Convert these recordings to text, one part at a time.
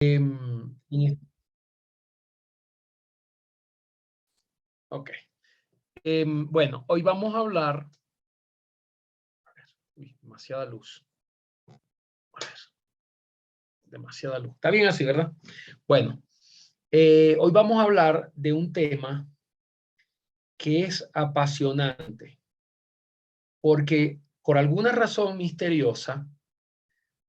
En es- ok. Bueno, hoy vamos a hablar. Uy, demasiada luz. A ver, demasiada luz. Está bien así, ¿verdad? Bueno, hoy vamos a hablar de un tema que es apasionante, porque por alguna razón misteriosa,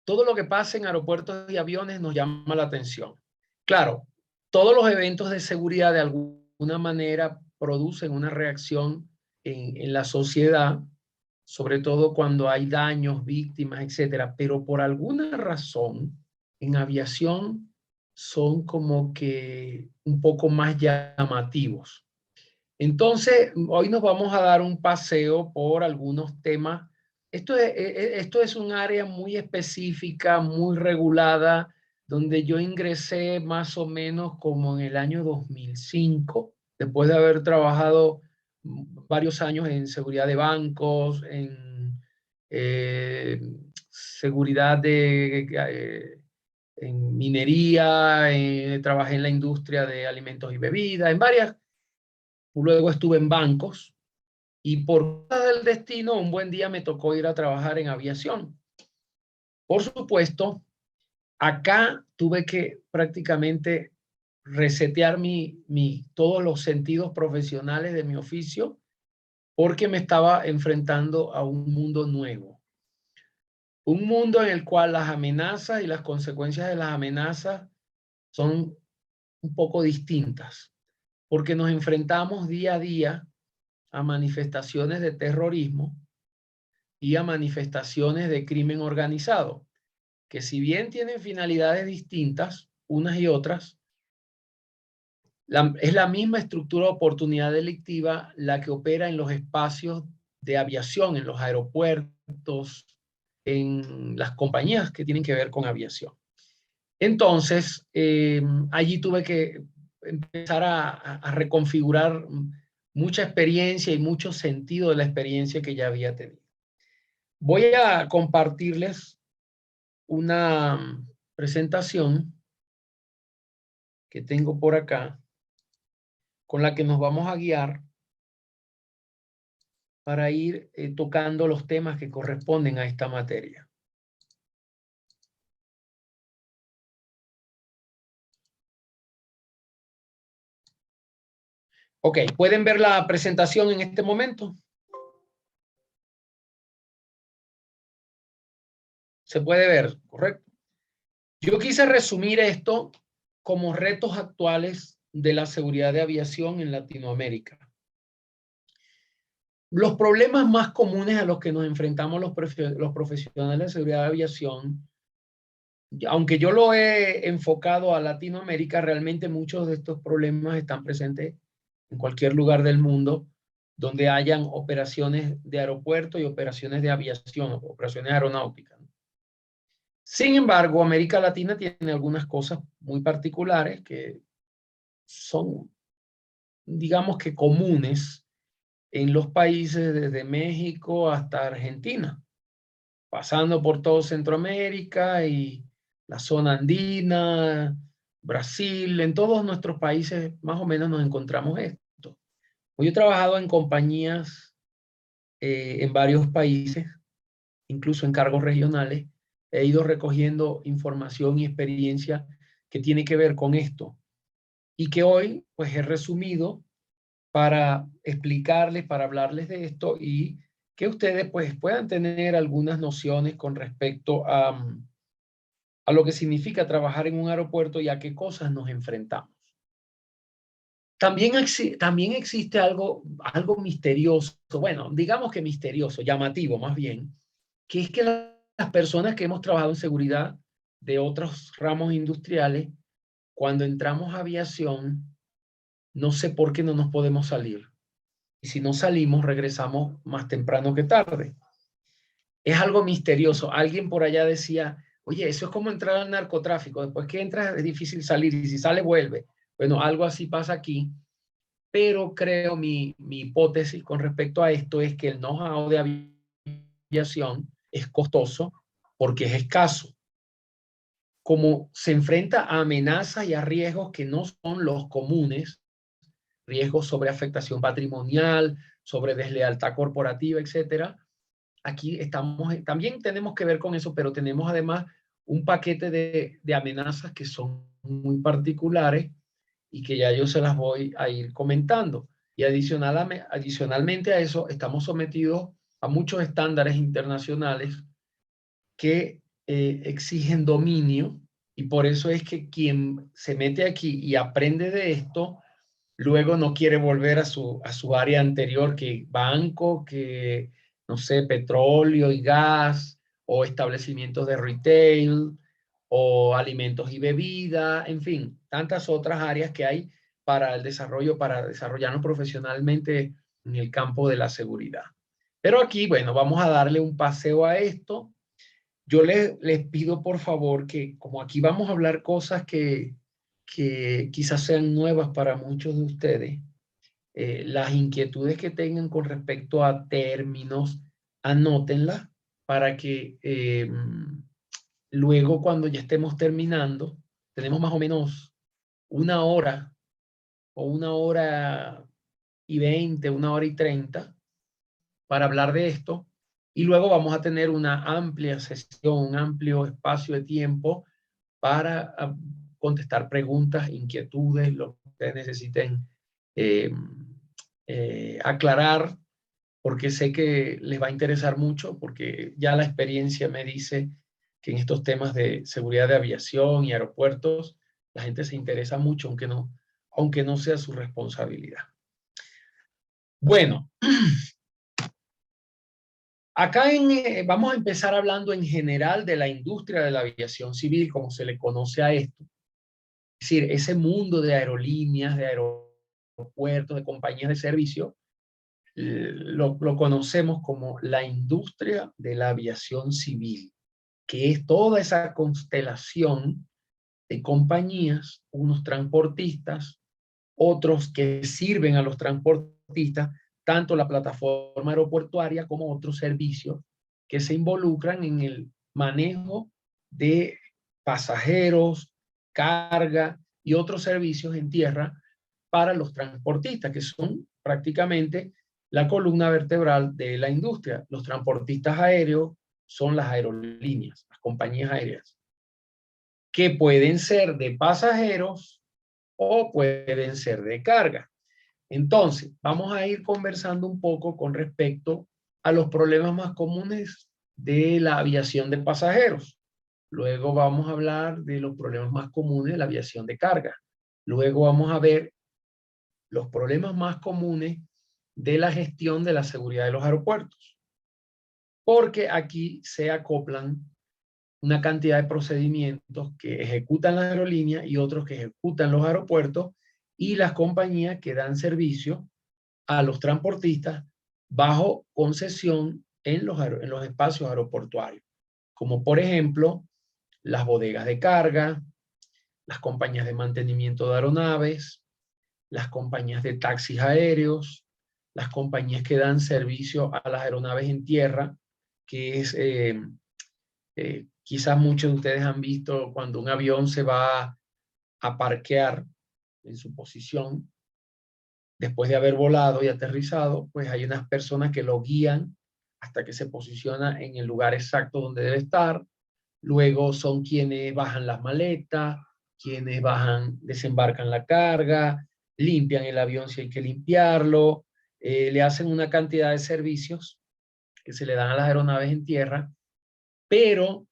todo lo que pasa en aeropuertos y aviones nos llama la atención. Claro, todos los eventos de seguridad de alguna manera producen una reacción en la sociedad, sobre todo cuando hay daños, víctimas, etcétera, pero por alguna razón en aviación son como que un poco más llamativos. Entonces, hoy nos vamos a dar un paseo por algunos temas. Esto es un área muy específica, muy regulada, donde yo ingresé más o menos como en el año 2005, después de haber trabajado varios años en seguridad de bancos, eh, seguridad en minería, trabajé en la industria de alimentos y bebidas, en varias. Luego estuve en bancos y por cosas del destino, un buen día me tocó ir a trabajar en aviación. Por supuesto, acá tuve que prácticamente resetear todos los sentidos profesionales de mi oficio porque me estaba enfrentando a un mundo nuevo. Un mundo en el cual las amenazas y las consecuencias de las amenazas son un poco distintas, porque nos enfrentamos día a día a manifestaciones de terrorismo y a manifestaciones de crimen organizado, que si bien tienen finalidades distintas, unas y otras, es la misma estructura de oportunidad delictiva la que opera en los espacios de aviación, en los aeropuertos, en las compañías que tienen que ver con aviación. Entonces, allí tuve que empezar a reconfigurar mucha experiencia y mucho sentido de la experiencia que ya había tenido. Voy a compartirles una presentación que tengo por acá con la que nos vamos a guiar para ir tocando los temas que corresponden a esta materia. Ok, ¿pueden ver la presentación en este momento? Se puede ver, ¿correcto? Yo quise resumir esto como retos actuales de la seguridad de aviación en Latinoamérica. Los problemas más comunes a los que nos enfrentamos los profesionales de seguridad de aviación, aunque yo lo he enfocado a Latinoamérica, realmente muchos de estos problemas están presentes en cualquier lugar del mundo donde hayan operaciones de aeropuerto y operaciones de aviación, operaciones aeronáuticas. Sin embargo, América Latina tiene algunas cosas muy particulares que son, digamos que comunes en los países desde México hasta Argentina, pasando por todo Centroamérica y la zona andina, Brasil, en todos nuestros países más o menos nos encontramos esto. Yo he trabajado en compañías en varios países, incluso en cargos regionales, he ido recogiendo información y experiencia que tiene que ver con esto y que hoy pues he resumido para explicarles, para hablarles de esto y que ustedes pues puedan tener algunas nociones con respecto a lo que significa trabajar en un aeropuerto y a qué cosas nos enfrentamos. También existe algo misterioso, bueno, digamos que misterioso, llamativo más bien, que es que las personas que hemos trabajado en seguridad de otros ramos industriales, cuando entramos a aviación, no sé por qué no nos podemos salir. Y si no salimos, regresamos más temprano que tarde. Es algo misterioso. Alguien por allá decía, oye, eso es como entrar al narcotráfico. Después que entras es difícil salir y si sale, vuelve. Bueno, algo así pasa aquí. Pero creo mi hipótesis con respecto a esto es que el know-how de aviación es costoso porque es escaso. como se enfrenta a amenazas y a riesgos que no son los comunes, riesgos sobre afectación patrimonial, sobre deslealtad corporativa, etcétera. Aquí estamos, también tenemos que ver con eso, pero tenemos además un paquete de amenazas que son muy particulares y que ya yo se las voy a ir comentando. Y adicionalmente a eso, estamos sometidos a muchos estándares internacionales que exigen dominio, y por eso es que quien se mete aquí y aprende de esto, luego no quiere volver a su área anterior, que banco, que, no sé, petróleo y gas, o establecimientos de retail, o alimentos y bebidas, en fin, tantas otras áreas que hay para el desarrollo, para desarrollarnos profesionalmente en el campo de la seguridad. Pero aquí, bueno, vamos a darle un paseo a esto. Yo les pido por favor que, como aquí vamos a hablar cosas que quizás sean nuevas para muchos de ustedes, las inquietudes que tengan con respecto a términos, anótenlas para que luego cuando ya estemos terminando, tenemos más o menos 1 hora o 1 hora y 20, 1 hora y 30 para hablar de esto. Y luego vamos a tener una amplia sesión, un amplio espacio de tiempo para contestar preguntas, inquietudes, lo que ustedes necesiten eh, aclarar, porque sé que les va a interesar mucho, porque ya la experiencia me dice que en estos temas de seguridad de aviación y aeropuertos, la gente se interesa mucho, aunque no sea su responsabilidad. Bueno, acá vamos a empezar hablando en general de la industria de la aviación civil, como se le conoce a esto. Es decir, ese mundo de aerolíneas, de aeropuertos, de compañías de servicio, lo conocemos como la industria de la aviación civil, que es toda esa constelación de compañías, unos transportistas, otros que sirven a los transportistas, tanto la plataforma aeroportuaria como otros servicios que se involucran en el manejo de pasajeros, carga y otros servicios en tierra para los transportistas, que son prácticamente la columna vertebral de la industria. Los transportistas aéreos son las aerolíneas, las compañías aéreas, que pueden ser de pasajeros o pueden ser de carga. Entonces, vamos a ir conversando un poco con respecto a los problemas más comunes de la aviación de pasajeros. Luego vamos a hablar de los problemas más comunes de la aviación de carga. Luego vamos a ver los problemas más comunes de la gestión de la seguridad de los aeropuertos. Porque aquí se acoplan una cantidad de procedimientos que ejecutan las aerolíneas y otros que ejecutan los aeropuertos y las compañías que dan servicio a los transportistas bajo concesión en los espacios aeroportuarios, como por ejemplo las bodegas de carga, las compañías de mantenimiento de aeronaves, las compañías de taxis aéreos, las compañías que dan servicio a las aeronaves en tierra, que es, quizás muchos de ustedes han visto cuando un avión se va a parquear en su posición, después de haber volado y aterrizado, pues hay unas personas que lo guían hasta que se posiciona en el lugar exacto donde debe estar. Luego son quienes bajan las maletas, quienes bajan, desembarcan la carga, limpian el avión si hay que limpiarlo, le hacen una cantidad de servicios que se le dan a las aeronaves en tierra, pero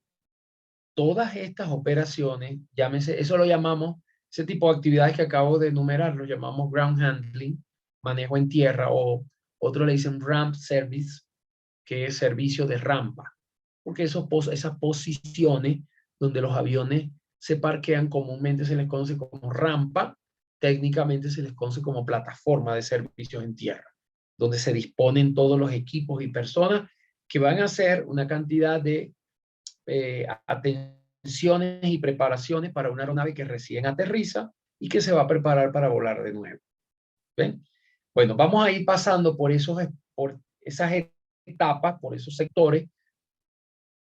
todas estas operaciones, llámese, eso lo llamamos, ese tipo de actividades que acabo de enumerar, lo llamamos ground handling, manejo en tierra, o otro le dicen ramp service, que es servicio de rampa, porque esas posiciones donde los aviones se parquean comúnmente se les conoce como rampa, técnicamente se les conoce como plataforma de servicios en tierra, donde se disponen todos los equipos y personas que van a hacer una cantidad de atenciones y preparaciones para una aeronave que recién aterriza y que se va a preparar para volar de nuevo. ¿Ven? Bueno, vamos a ir pasando por por esas etapas, por esos sectores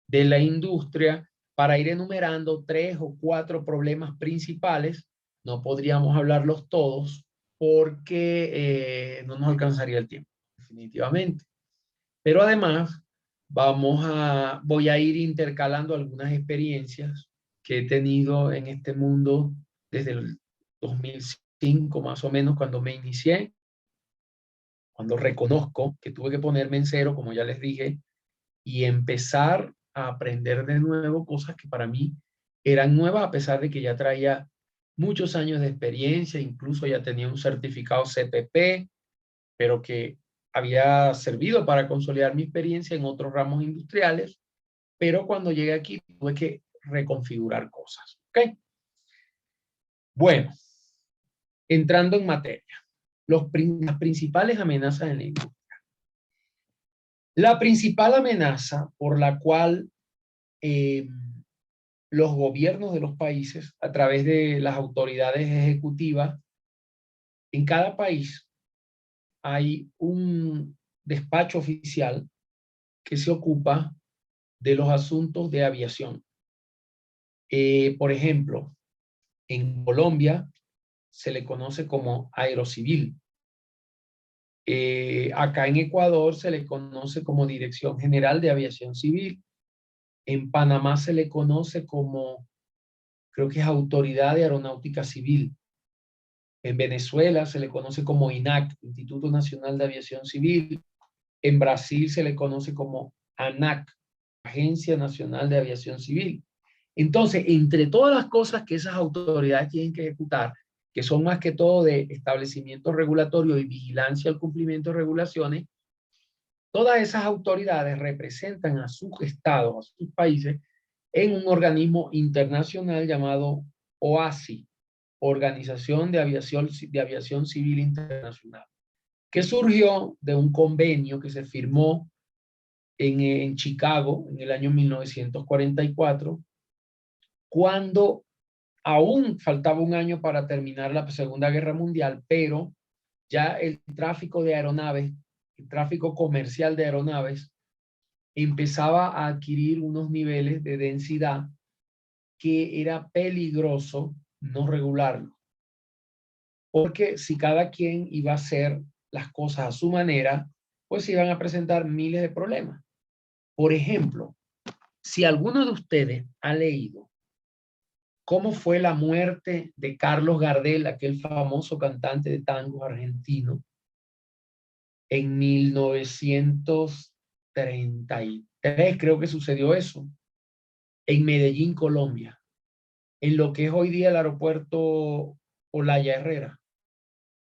de la industria para ir enumerando 3 o 4 problemas principales. No podríamos hablarlos todos porque no nos alcanzaría el tiempo, definitivamente. Pero además, voy a ir intercalando algunas experiencias que he tenido en este mundo desde el 2005, más o menos, cuando me inicié, cuando reconozco que tuve que ponerme en cero, como ya les dije, y empezar a aprender de nuevo cosas que para mí eran nuevas, a pesar de que ya traía muchos años de experiencia, incluso ya tenía un certificado CPP, pero que había servido para consolidar mi experiencia en otros ramos industriales, pero cuando llegué aquí tuve que reconfigurar cosas. ¿Ok? Bueno, entrando en materia, las principales amenazas en la industria. La principal amenaza por la cual los gobiernos de los países, a través de las autoridades ejecutivas, en cada país hay un despacho oficial que se ocupa de los asuntos de aviación. Por ejemplo, en Colombia se le conoce como Aerocivil. Acá en Ecuador se le conoce como Dirección General de Aviación Civil. En Panamá se le conoce como, creo que es Autoridad de Aeronáutica Civil. En Venezuela se le conoce como INAC, Instituto Nacional de Aviación Civil. En Brasil se le conoce como ANAC, Agencia Nacional de Aviación Civil. Entonces, entre todas las cosas que esas autoridades tienen que ejecutar, que son más que todo de establecimiento regulatorio y vigilancia al cumplimiento de regulaciones, todas esas autoridades representan a sus estados, a sus países, en un organismo internacional llamado OACI, Organización de Aviación Civil Internacional, que surgió de un convenio que se firmó en Chicago en el año 1944, cuando aún faltaba un año para terminar la Segunda Guerra Mundial, pero ya el tráfico de aeronaves, el tráfico comercial de aeronaves, empezaba a adquirir unos niveles de densidad que era peligroso no regularlo. Porque si cada quien iba a hacer las cosas a su manera, pues se iban a presentar miles de problemas. Por ejemplo, si alguno de ustedes ha leído cómo fue la muerte de Carlos Gardel, aquel famoso cantante de tango argentino, en 1933, creo que sucedió eso, en Medellín, Colombia, en lo que es hoy día el aeropuerto Olaya Herrera,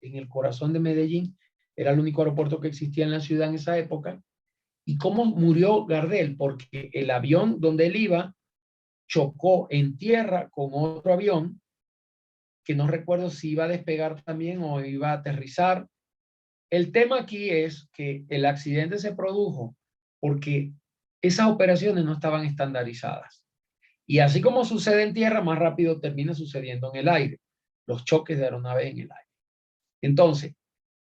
en el corazón de Medellín. Era el único aeropuerto que existía en la ciudad en esa época. ¿Y cómo murió Gardel? Porque el avión donde él iba chocó en tierra con otro avión, que no recuerdo si iba a despegar también o iba a aterrizar. El tema aquí es que el accidente se produjo porque esas operaciones no estaban estandarizadas. Y así como sucede en tierra, más rápido termina sucediendo en el aire, los choques de aeronaves en el aire. Entonces,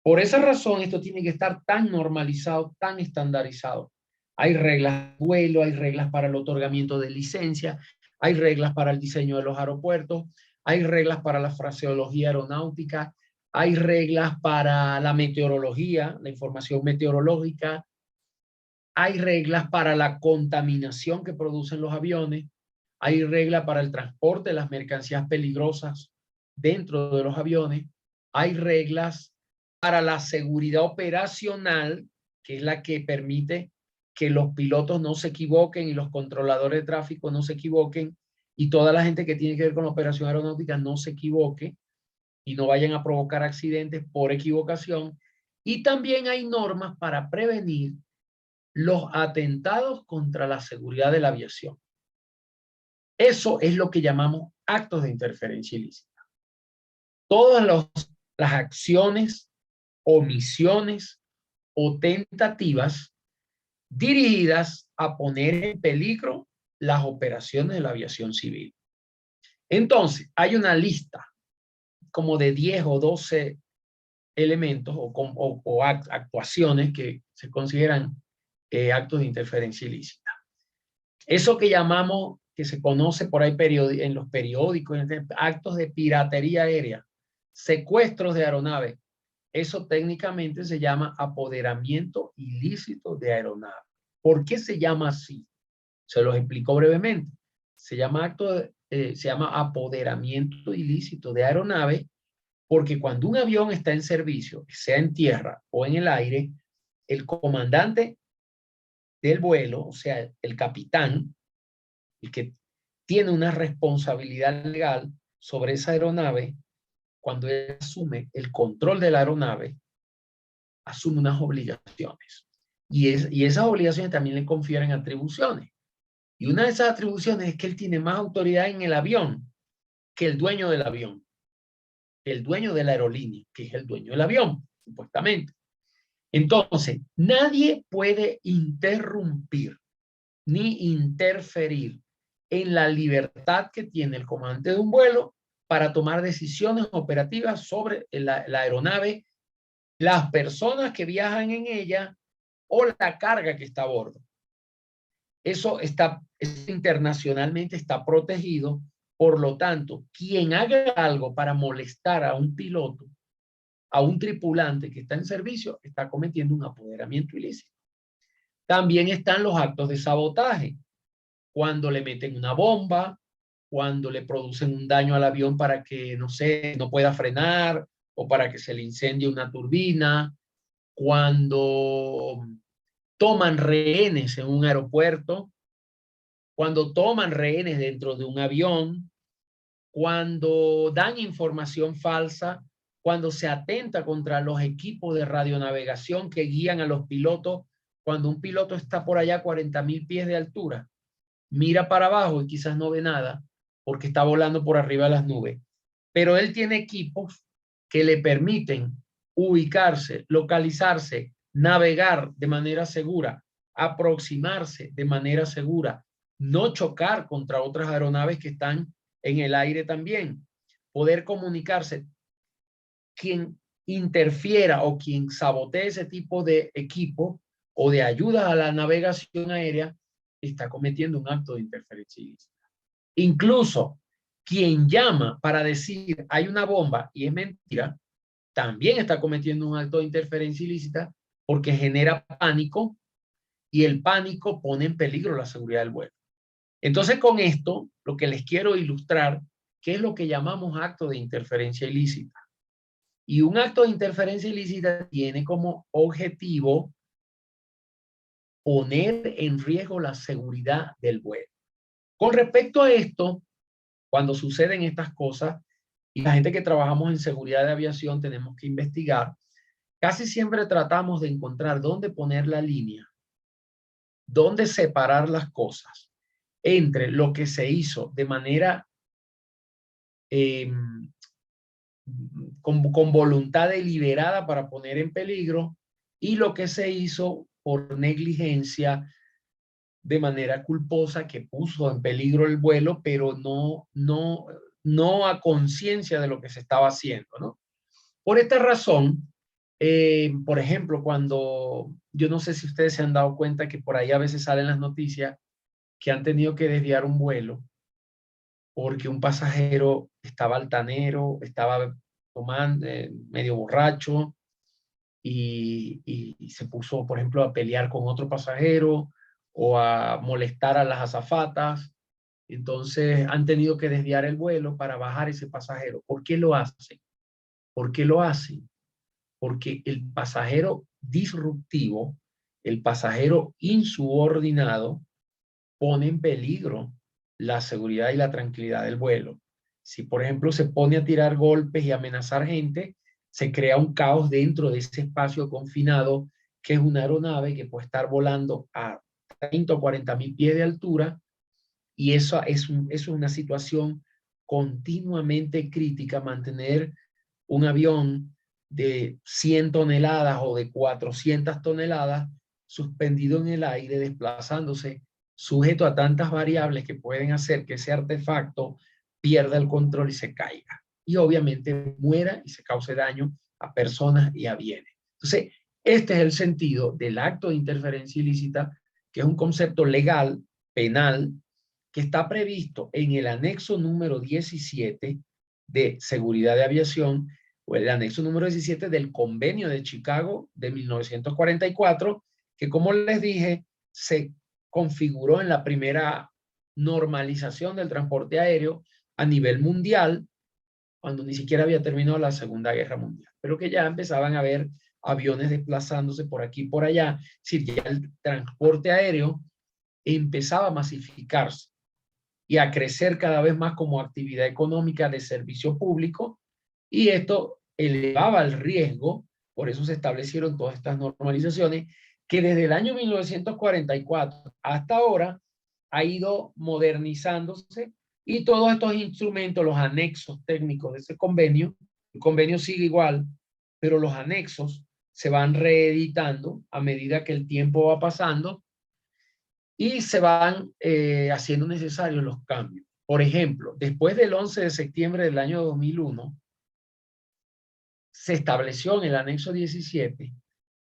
por esa razón, esto tiene que estar tan normalizado, tan estandarizado. Hay reglas de vuelo, hay reglas para el otorgamiento de licencia, hay reglas para el diseño de los aeropuertos, hay reglas para la fraseología aeronáutica, hay reglas para la meteorología, la información meteorológica, hay reglas para la contaminación que producen los aviones, hay reglas para el transporte de las mercancías peligrosas dentro de los aviones, hay reglas para la seguridad operacional, que es la que permite que los pilotos no se equivoquen y los controladores de tráfico no se equivoquen y toda la gente que tiene que ver con la operación aeronáutica no se equivoque y no vayan a provocar accidentes por equivocación. Y también hay normas para prevenir los atentados contra la seguridad de la aviación. Eso es lo que llamamos actos de interferencia ilícita. Todas las acciones, omisiones o tentativas dirigidas a poner en peligro las operaciones de la aviación civil. Entonces, hay una lista como de 10 o 12 elementos o actuaciones que se consideran actos de interferencia ilícita. Eso que llamamos que se conoce por ahí en los periódicos, actos de piratería aérea, secuestros de aeronaves. Eso técnicamente se llama apoderamiento ilícito de aeronave. ¿Por qué se llama así? Se los explico brevemente. Se llama se llama apoderamiento ilícito de aeronave porque cuando un avión está en servicio, sea en tierra o en el aire, el comandante del vuelo, o sea, el capitán, el que tiene una responsabilidad legal sobre esa aeronave, cuando él asume el control de la aeronave, asume unas obligaciones. Y esas obligaciones también le confieren atribuciones. Y una de esas atribuciones es que él tiene más autoridad en el avión que el dueño del avión, el dueño de la aerolínea, que es el dueño del avión, supuestamente. Entonces, nadie puede interrumpir ni interferir en la libertad que tiene el comandante de un vuelo para tomar decisiones operativas sobre la aeronave, las personas que viajan en ella o la carga que está a bordo. Eso internacionalmente está protegido. Por lo tanto, quien haga algo para molestar a un piloto, a un tripulante que está en servicio, está cometiendo un apoderamiento ilícito. También están los actos de sabotaje. Cuando le meten una bomba, cuando le producen un daño al avión para que, no sé, no pueda frenar o para que se le incendie una turbina, cuando toman rehenes en un aeropuerto, cuando toman rehenes dentro de un avión, cuando dan información falsa, cuando se atenta contra los equipos de radionavegación que guían a los pilotos, cuando un piloto está por allá a 40.000 pies de altura, mira para abajo y quizás no ve nada porque está volando por arriba de las nubes. Pero él tiene equipos que le permiten ubicarse, localizarse, navegar de manera segura, aproximarse de manera segura, no chocar contra otras aeronaves que están en el aire también, poder comunicarse. Quien interfiera o quien sabotee ese tipo de equipo o de ayuda a la navegación aérea está cometiendo un acto de interferencia ilícita. Incluso quien llama para decir hay una bomba y es mentira, también está cometiendo un acto de interferencia ilícita porque genera pánico y el pánico pone en peligro la seguridad del vuelo. Entonces, con esto, lo que les quiero ilustrar, ¿qué es lo que llamamos acto de interferencia ilícita? Y un acto de interferencia ilícita tiene como objetivo poner en riesgo la seguridad del vuelo. Con respecto a esto, cuando suceden estas cosas, y la gente que trabajamos en seguridad de aviación tenemos que investigar, casi siempre tratamos de encontrar dónde poner la línea, dónde separar las cosas entre lo que se hizo de manera con voluntad deliberada para poner en peligro y lo que se hizo por negligencia de manera culposa que puso en peligro el vuelo, pero no a conciencia de lo que se estaba haciendo, ¿no? Por esta razón, por ejemplo, cuando yo no sé si ustedes se han dado cuenta que por ahí a veces salen las noticias que han tenido que desviar un vuelo porque un pasajero estaba altanero, estaba tomando, medio borracho y se puso, por ejemplo, a pelear con otro pasajero o a molestar a las azafatas. Entonces han tenido que desviar el vuelo para bajar ese pasajero. ¿Por qué lo hacen? ¿Por qué lo hacen? Porque el pasajero disruptivo, el pasajero insubordinado, pone en peligro la seguridad y la tranquilidad del vuelo. Si, por ejemplo, se pone a tirar golpes y amenazar gente, se crea un caos dentro de ese espacio confinado, que es una aeronave que puede estar volando a 30 o 40.000 pies de altura, y eso es una situación continuamente crítica, mantener un avión de 100 toneladas o de 400 toneladas suspendido en el aire, desplazándose, sujeto a tantas variables que pueden hacer que ese artefacto pierda el control y se caiga. Y obviamente muera y se cause daño a personas y a bienes. Entonces, este es el sentido del acto de interferencia ilícita, que es un concepto legal, penal, que está previsto en el anexo número 17 de Seguridad de Aviación, o el anexo número 17 del Convenio de Chicago de 1944, que como les dije, se configuró en la primera normalización del transporte aéreo a nivel mundial, cuando ni siquiera había terminado la Segunda Guerra Mundial, pero que ya empezaban a haber aviones desplazándose por aquí y por allá. Es decir, ya el transporte aéreo empezaba a masificarse y a crecer cada vez más como actividad económica de servicio público, y esto elevaba el riesgo. Por eso se establecieron todas estas normalizaciones que desde el año 1944 hasta ahora ha ido modernizándose, y todos estos instrumentos, los anexos técnicos de ese convenio, el convenio sigue igual, pero los anexos se van reeditando a medida que el tiempo va pasando y se van haciendo necesarios los cambios. Por ejemplo, después del 11 de septiembre del año 2001, se estableció en el anexo 17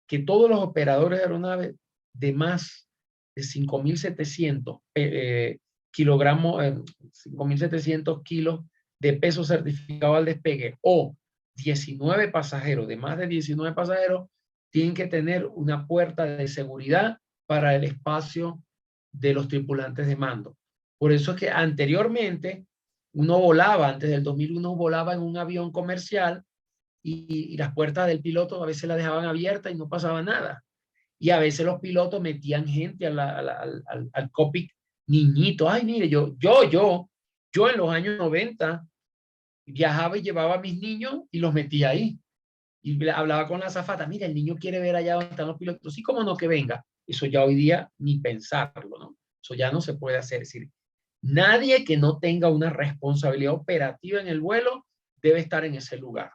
que todos los operadores de aeronaves de más de 5.700 kilogramos, 5.700 kilos de peso certificado al despegue, o 19 pasajeros, de más de 19 pasajeros, tienen que tener una puerta de seguridad para el espacio de los tripulantes de mando. Por eso es que anteriormente uno volaba, antes del 2001 volaba en un avión comercial, y las puertas del piloto a veces las dejaban abiertas y no pasaba nada. Y a veces los pilotos metían gente al cockpit, niñitos. Ay, mire, yo en los años 90 viajaba y llevaba a mis niños y los metía ahí. Y hablaba con la azafata, mira, el niño quiere ver allá donde están los pilotos. Sí, cómo no, que venga. Eso ya hoy día ni pensarlo, ¿no? Eso ya no se puede hacer. Es decir, nadie que no tenga una responsabilidad operativa en el vuelo debe estar en ese lugar,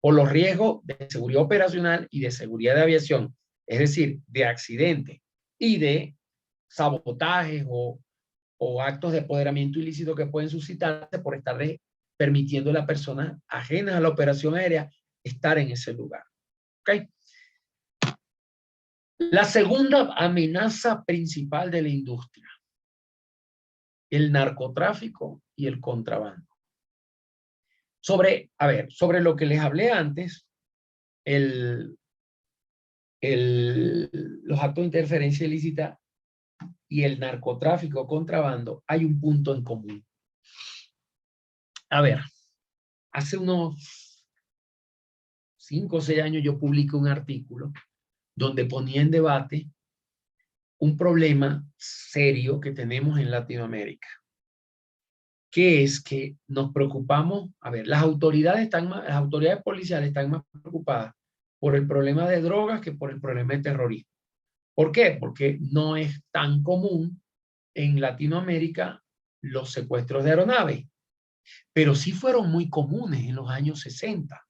por los riesgos de seguridad operacional y de seguridad de aviación, es decir, de accidentes y de sabotajes o actos de apoderamiento ilícito que pueden suscitarse por estar permitiendo a las personas ajenas a la operación aérea estar en ese lugar. ¿Okay? La segunda amenaza principal de la industria, el narcotráfico y el contrabando. Sobre lo que les hablé antes, los actos de interferencia ilícita y el narcotráfico, contrabando, hay un punto en común. Hace unos 5 o 6 años yo publiqué un artículo donde ponía en debate un problema serio que tenemos en Latinoamérica, que es que nos preocupamos, las autoridades policiales están más preocupadas por el problema de drogas que por el problema de terrorismo. ¿Por qué? Porque no es tan común en Latinoamérica los secuestros de aeronaves, pero sí fueron muy comunes en los años 60.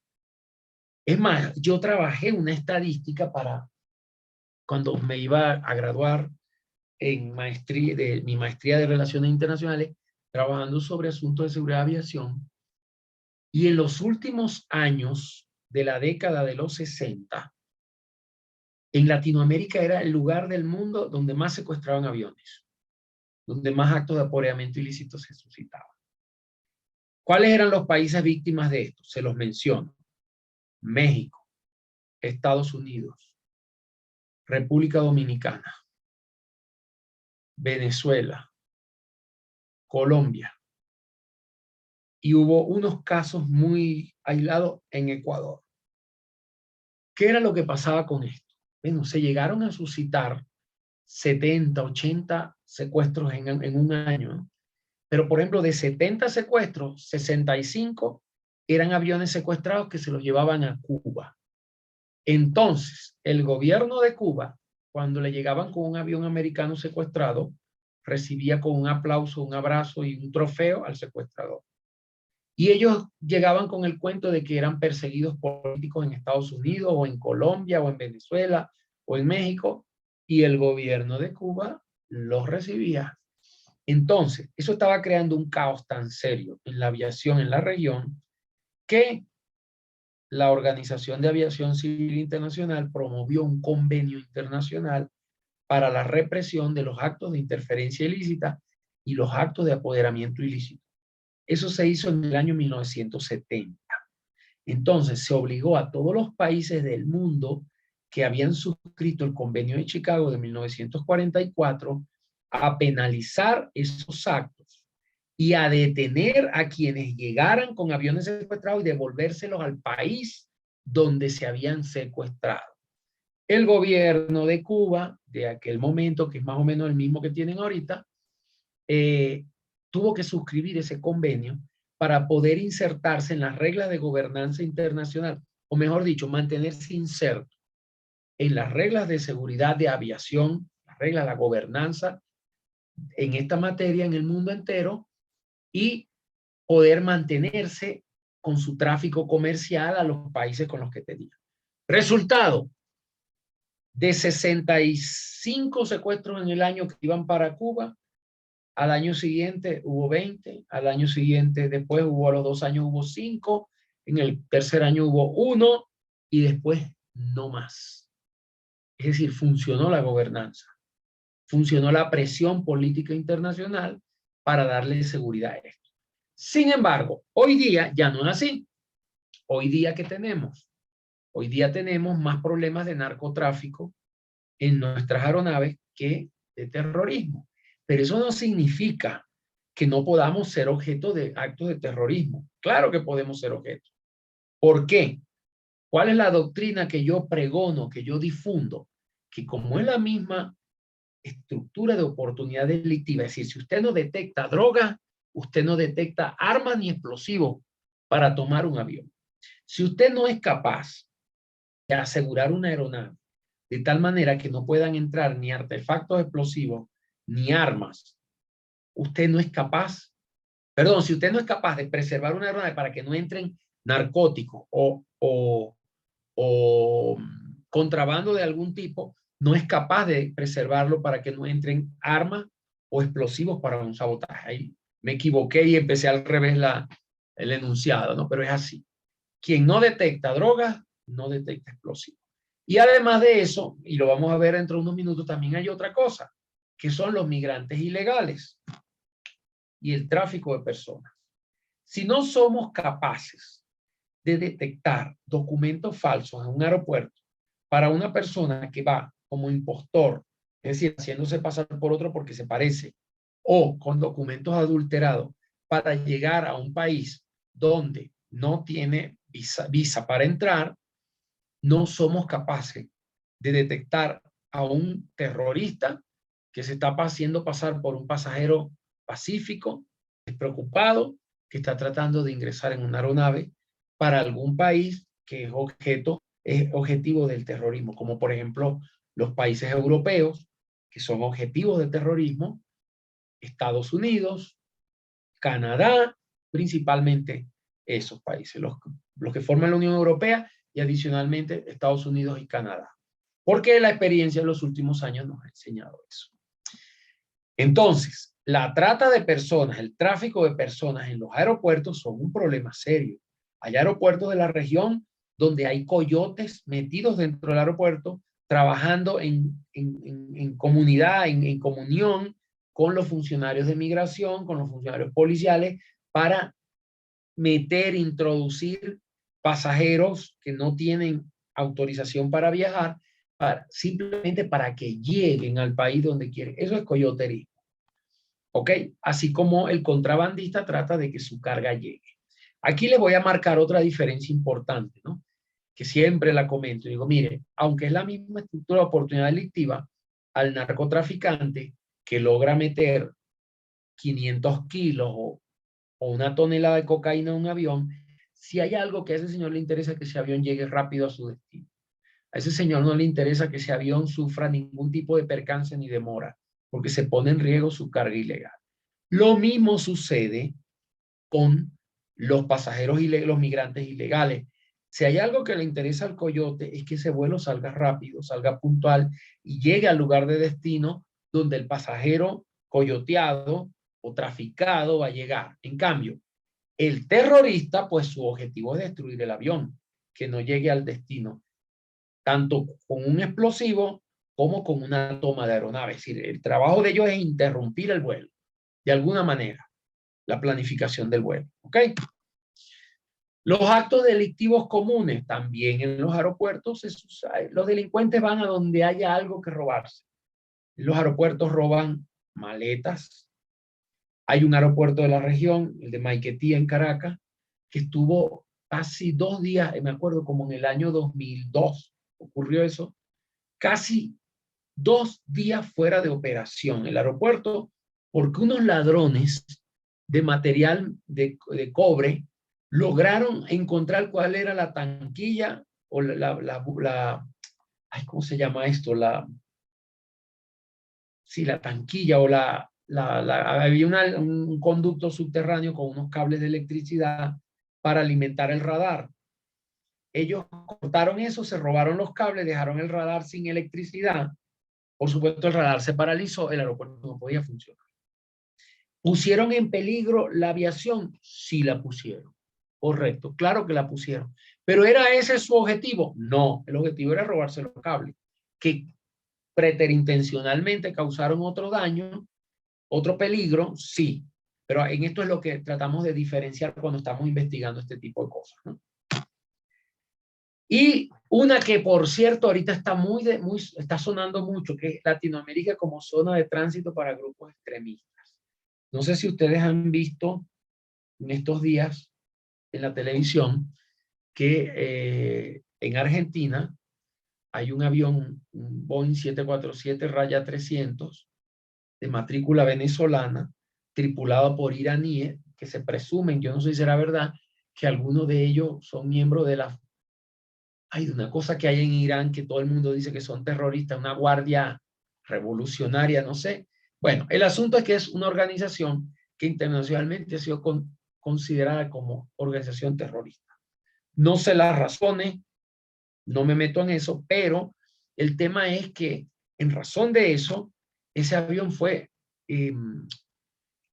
Es más, yo trabajé una estadística para cuando me iba a graduar en mi maestría de Relaciones Internacionales, trabajando sobre asuntos de seguridad de aviación, y en los últimos años de la década de los 60, en Latinoamérica era el lugar del mundo donde más secuestraban aviones, donde más actos de apoderamiento ilícito se suscitaban. ¿Cuáles eran los países víctimas de esto? Se los menciono. México, Estados Unidos, República Dominicana, Venezuela, Colombia, y hubo unos casos muy aislados en Ecuador. ¿Qué era lo que pasaba con esto? Bueno, se llegaron a suscitar 70, 80 secuestros en un año, ¿no? Pero, por ejemplo, de 70 secuestros, 65 eran aviones secuestrados que se los llevaban a Cuba. Entonces, el gobierno de Cuba, cuando le llegaban con un avión americano secuestrado, recibía con un aplauso, un abrazo y un trofeo al secuestrador. Y ellos llegaban con el cuento de que eran perseguidos políticos en Estados Unidos o en Colombia o en Venezuela o en México, y el gobierno de Cuba los recibía. Entonces, eso estaba creando un caos tan serio en la aviación en la región que la Organización de Aviación Civil Internacional promovió un convenio internacional para la represión de los actos de interferencia ilícita y los actos de apoderamiento ilícito. Eso se hizo en el año 1970. Entonces se obligó a todos los países del mundo que habían suscrito el Convenio de Chicago de 1944 a penalizar esos actos y a detener a quienes llegaran con aviones secuestrados y devolvérselos al país donde se habían secuestrado. El gobierno de Cuba, de aquel momento, que es más o menos el mismo que tienen ahorita, tuvo que suscribir ese convenio para poder insertarse en las reglas de gobernanza internacional, o mejor dicho, mantenerse inserto en las reglas de seguridad de aviación, las reglas de la gobernanza en esta materia en el mundo entero y poder mantenerse con su tráfico comercial a los países con los que tenía. Resultado, de 65 secuestros en el año que iban para Cuba, al año siguiente hubo 20, al año siguiente, después hubo a los 2 años hubo 5, en el tercer año hubo 1 y después no más. Es decir, funcionó la gobernanza, funcionó la presión política internacional para darle seguridad a esto. Sin embargo, hoy día ya no es así. Hoy día, ¿qué tenemos? Hoy día tenemos más problemas de narcotráfico en nuestras aeronaves que de terrorismo. Pero eso no significa que no podamos ser objeto de actos de terrorismo. Claro que podemos ser objeto. ¿Por qué? ¿Cuál es la doctrina que yo pregono, que yo difundo? Que como es la misma estructura de oportunidad delictiva, es decir, si usted no detecta droga, usted no detecta armas ni explosivos para tomar un avión. Si usted no es capaz de asegurar una aeronave de tal manera que no puedan entrar ni artefactos explosivos ni armas, usted no es capaz, perdón, si usted no es capaz de preservar una aeronave para que no entren narcóticos o contrabando de algún tipo, no es capaz de preservarlo para que no entren armas o explosivos para un sabotaje. Ahí me equivoqué y empecé al revés el enunciado, ¿no? Pero es así. Quien no detecta drogas, no detecta explosivos. Y además de eso, y lo vamos a ver dentro de unos minutos, también hay otra cosa, que son los migrantes ilegales y el tráfico de personas. Si no somos capaces de detectar documentos falsos en un aeropuerto para una persona que va como impostor, es decir, haciéndose pasar por otro porque se parece, o con documentos adulterados para llegar a un país donde no tiene visa para entrar, no somos capaces de detectar a un terrorista que se está haciendo pasar por un pasajero pacífico, despreocupado, que está tratando de ingresar en una aeronave para algún país que es objetivo del terrorismo, como por ejemplo los países europeos, que son objetivos del terrorismo, Estados Unidos, Canadá, principalmente esos países, los que forman la Unión Europea y adicionalmente Estados Unidos y Canadá. Porque la experiencia en los últimos años nos ha enseñado eso. Entonces, la trata de personas, el tráfico de personas en los aeropuertos son un problema serio. Hay aeropuertos de la región donde hay coyotes metidos dentro del aeropuerto trabajando en comunidad, en comunión con los funcionarios de migración, con los funcionarios policiales, para introducir pasajeros que no tienen autorización para viajar, simplemente para que lleguen al país donde quieren. Eso es coyoterismo. ¿Ok? Así como el contrabandista trata de que su carga llegue. Aquí les voy a marcar otra diferencia importante, ¿no? Que siempre la comento. Digo, mire, aunque es la misma estructura de oportunidad delictiva, al narcotraficante que logra meter 500 kilos o una tonelada de cocaína en un avión, si hay algo que a ese señor le interesa que ese avión llegue rápido a su destino. A ese señor no le interesa que ese avión sufra ningún tipo de percance ni demora, porque se pone en riesgo su carga ilegal. Lo mismo sucede con los pasajeros ilegales, los migrantes ilegales. Si hay algo que le interesa al coyote es que ese vuelo salga rápido, salga puntual y llegue al lugar de destino donde el pasajero coyoteado o traficado va a llegar. En cambio, el terrorista, pues su objetivo es destruir el avión, que no llegue al destino, tanto con un explosivo como con una toma de aeronave. Es decir, el trabajo de ellos es interrumpir el vuelo. de alguna manera la planificación del vuelo. ¿Ok? Los actos delictivos comunes, también en los aeropuertos, los delincuentes van a donde haya algo que robarse. En los aeropuertos roban maletas. Hay un aeropuerto de la región, el de Maiquetía en Caracas, que estuvo casi 2 días, me acuerdo como en el año 2002 ocurrió eso, casi 2 días fuera de operación el aeropuerto, porque unos ladrones de material de cobre lograron encontrar cuál era la tanquilla o ay, ¿cómo se llama esto? Sí, la tanquilla o había un conducto subterráneo con unos cables de electricidad para alimentar el radar. Ellos cortaron eso, se robaron los cables, dejaron el radar sin electricidad. Por supuesto, el radar se paralizó, el aeropuerto no podía funcionar. ¿Pusieron en peligro la aviación? Sí la pusieron. Correcto, claro que la pusieron. ¿Pero era ese su objetivo? No, el objetivo era robarse los cables, que preterintencionalmente causaron otro daño, otro peligro, sí. Pero en esto es lo que tratamos de diferenciar cuando estamos investigando este tipo de cosas, ¿no? Y una que, por cierto, ahorita está está sonando mucho, que es Latinoamérica como zona de tránsito para grupos extremistas. No sé si ustedes han visto en estos días en la televisión que en Argentina hay un avión, un Boeing 747-300 de matrícula venezolana, tripulado por iraníes, que se presumen, yo no sé si será verdad, que algunos de ellos son miembros de de una cosa que hay en Irán que todo el mundo dice que son terroristas, una guardia revolucionaria, no sé. Bueno, el asunto es que es una organización que internacionalmente ha sido considerada como organización terrorista. No sé las razones, no me meto en eso, pero el tema es que en razón de eso, ese avión fue,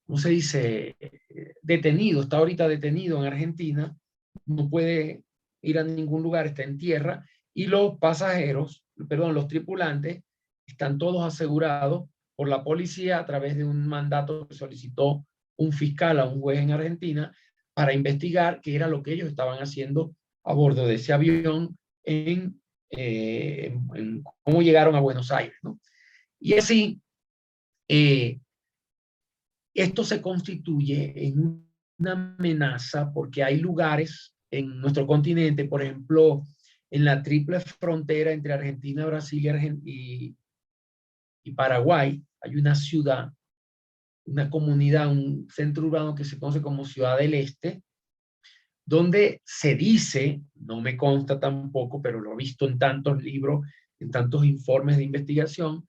¿cómo se dice? Detenido, está ahorita detenido en Argentina, no puede ir a ningún lugar, está en tierra, y los pasajeros, perdón, los tripulantes, están todos asegurados por la policía a través de un mandato que solicitó un fiscal a un juez en Argentina para investigar qué era lo que ellos estaban haciendo a bordo de ese avión en cómo llegaron a Buenos Aires, ¿no? Y así, esto se constituye en una amenaza porque hay lugares en nuestro continente, por ejemplo, en la triple frontera entre Argentina, Brasil y Paraguay, hay una ciudad, una comunidad, un centro urbano que se conoce como Ciudad del Este, donde se dice, no me consta tampoco, pero lo he visto en tantos libros, en tantos informes de investigación,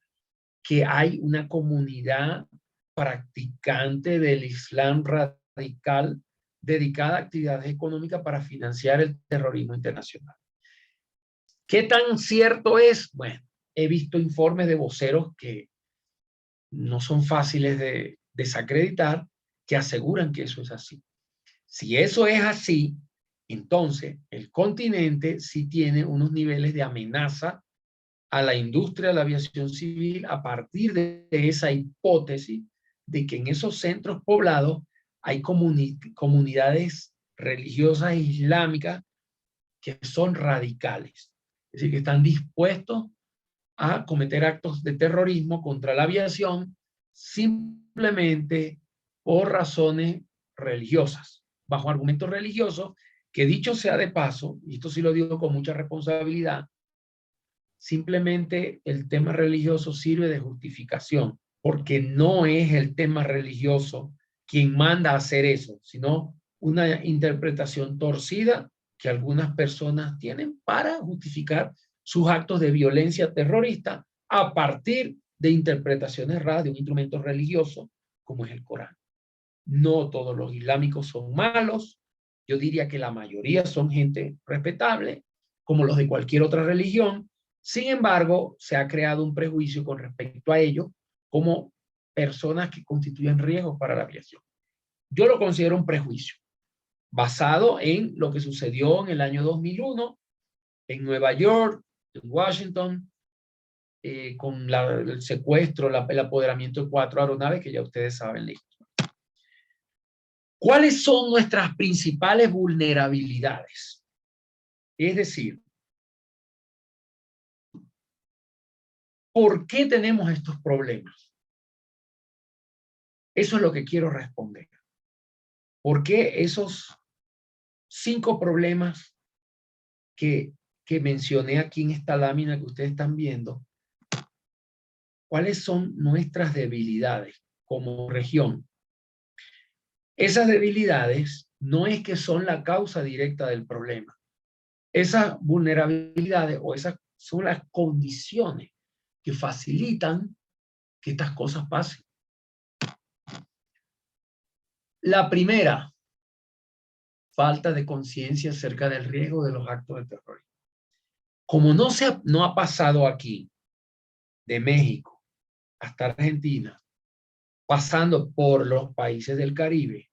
que hay una comunidad practicante del Islam radical dedicada a actividades económicas para financiar el terrorismo internacional. ¿Qué tan cierto es? Bueno, he visto informes de voceros que no son fáciles de desacreditar, que aseguran que eso es así. Si eso es así, entonces el continente sí tiene unos niveles de amenaza a la industria de la aviación civil a partir de esa hipótesis de que en esos centros poblados hay comunidades religiosas islámicas que son radicales, es decir, que están dispuestos a cometer actos de terrorismo contra la aviación simplemente por razones religiosas, bajo argumentos religiosos, que dicho sea de paso, y esto sí lo digo con mucha responsabilidad, simplemente el tema religioso sirve de justificación, porque no es el tema religioso quien manda a hacer eso, sino una interpretación torcida que algunas personas tienen para justificar sus actos de violencia terrorista a partir de interpretaciones raras de un instrumento religioso como es el Corán. No todos los islámicos son malos, yo diría que la mayoría son gente respetable, como los de cualquier otra religión. Sin embargo, se ha creado un prejuicio con respecto a ellos como personas que constituyen riesgos para la aviación. Yo lo considero un prejuicio basado en lo que sucedió en el año 2001 en Nueva York, en Washington, con el secuestro, el apoderamiento de 4 aeronaves que ya ustedes saben la historia. ¿Cuáles son nuestras principales vulnerabilidades? Es decir, ¿por qué tenemos estos problemas? Eso es lo que quiero responder. ¿Por qué esos 5 problemas que mencioné aquí en esta lámina que ustedes están viendo? ¿Cuáles son nuestras debilidades como región? Esas debilidades no es que son la causa directa del problema. Esas vulnerabilidades o esas son las condiciones que facilitan que estas cosas pasen. La primera, falta de conciencia acerca del riesgo de los actos de terrorismo. Como no ha pasado aquí, de México hasta Argentina, pasando por los países del Caribe,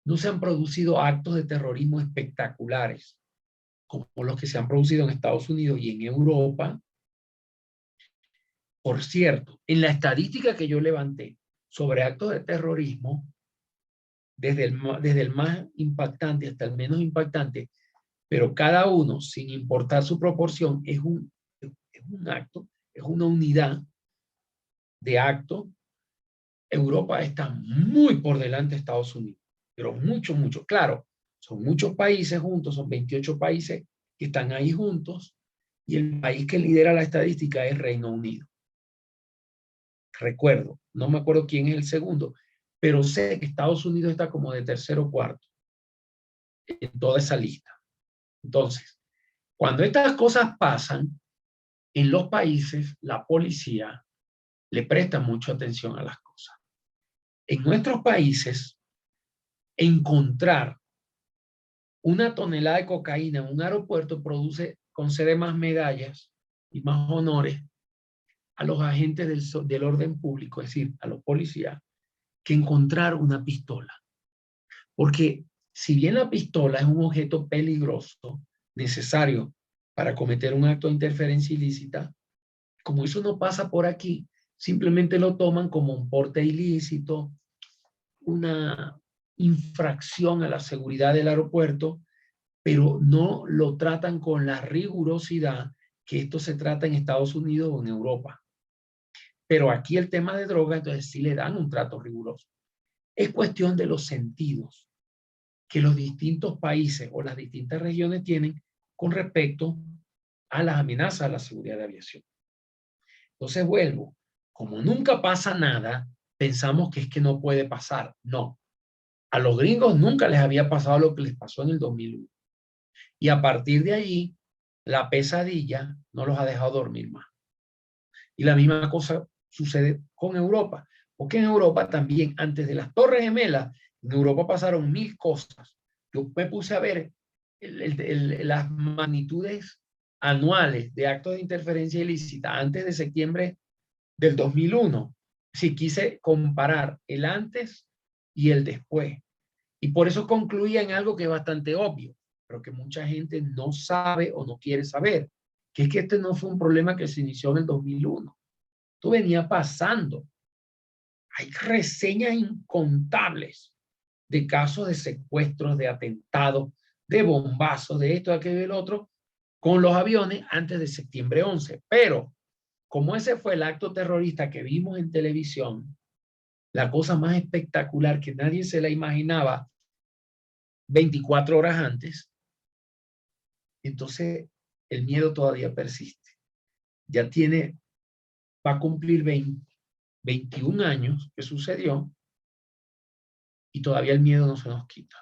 no se han producido actos de terrorismo espectaculares como los que se han producido en Estados Unidos y en Europa. Por cierto, en la estadística que yo levanté sobre actos de terrorismo, desde el más impactante hasta el menos impactante, pero cada uno, sin importar su proporción, es un acto, es una unidad de acto. Europa está muy por delante de Estados Unidos, pero mucho, mucho. Claro, son muchos países juntos, son 28 países que están ahí juntos, y el país que lidera la estadística es Reino Unido. Recuerdo, no me acuerdo quién es el segundo, pero sé que Estados Unidos está como de tercero o cuarto en toda esa lista. Entonces, cuando estas cosas pasan en los países, la policía le presta mucha atención a las cosas. En nuestros países, encontrar una tonelada de cocaína en un aeropuerto concede más medallas y más honores a los agentes del orden público, es decir, a los policías, que encontrar una pistola. Porque si bien la pistola es un objeto peligroso, necesario para cometer un acto de interferencia ilícita, como eso no pasa por aquí, simplemente lo toman como un porte ilícito, una infracción a la seguridad del aeropuerto, pero no lo tratan con la rigurosidad que esto se trata en Estados Unidos o en Europa. Pero aquí el tema de droga, entonces sí le dan un trato riguroso. Es cuestión de los sentidos que los distintos países o las distintas regiones tienen con respecto a las amenazas a la seguridad de aviación. Entonces vuelvo, como nunca pasa nada, pensamos que es que no puede pasar. No, a los gringos nunca les había pasado lo que les pasó en el 2001. Y a partir de allí, la pesadilla no los ha dejado dormir más. Y la misma cosa sucede con Europa, porque en Europa también, antes de las Torres Gemelas, en Europa pasaron 1000 cosas. Yo me puse a ver las magnitudes anuales de actos de interferencia ilícita antes de septiembre del 2001. Si quise comparar el antes y el después. Y por eso concluía en algo que es bastante obvio, pero que mucha gente no sabe o no quiere saber, que es que este no fue un problema que se inició en el 2001. Esto venía pasando. Hay reseñas incontables de casos de secuestros, de atentados, de bombazos, de esto, de aquello y del otro, con los aviones antes de septiembre 11. Pero como ese fue el acto terrorista que vimos en televisión, la cosa más espectacular que nadie se la imaginaba 24 horas antes, entonces el miedo todavía persiste. Ya va a cumplir 21 años que sucedió y todavía el miedo no se nos quita.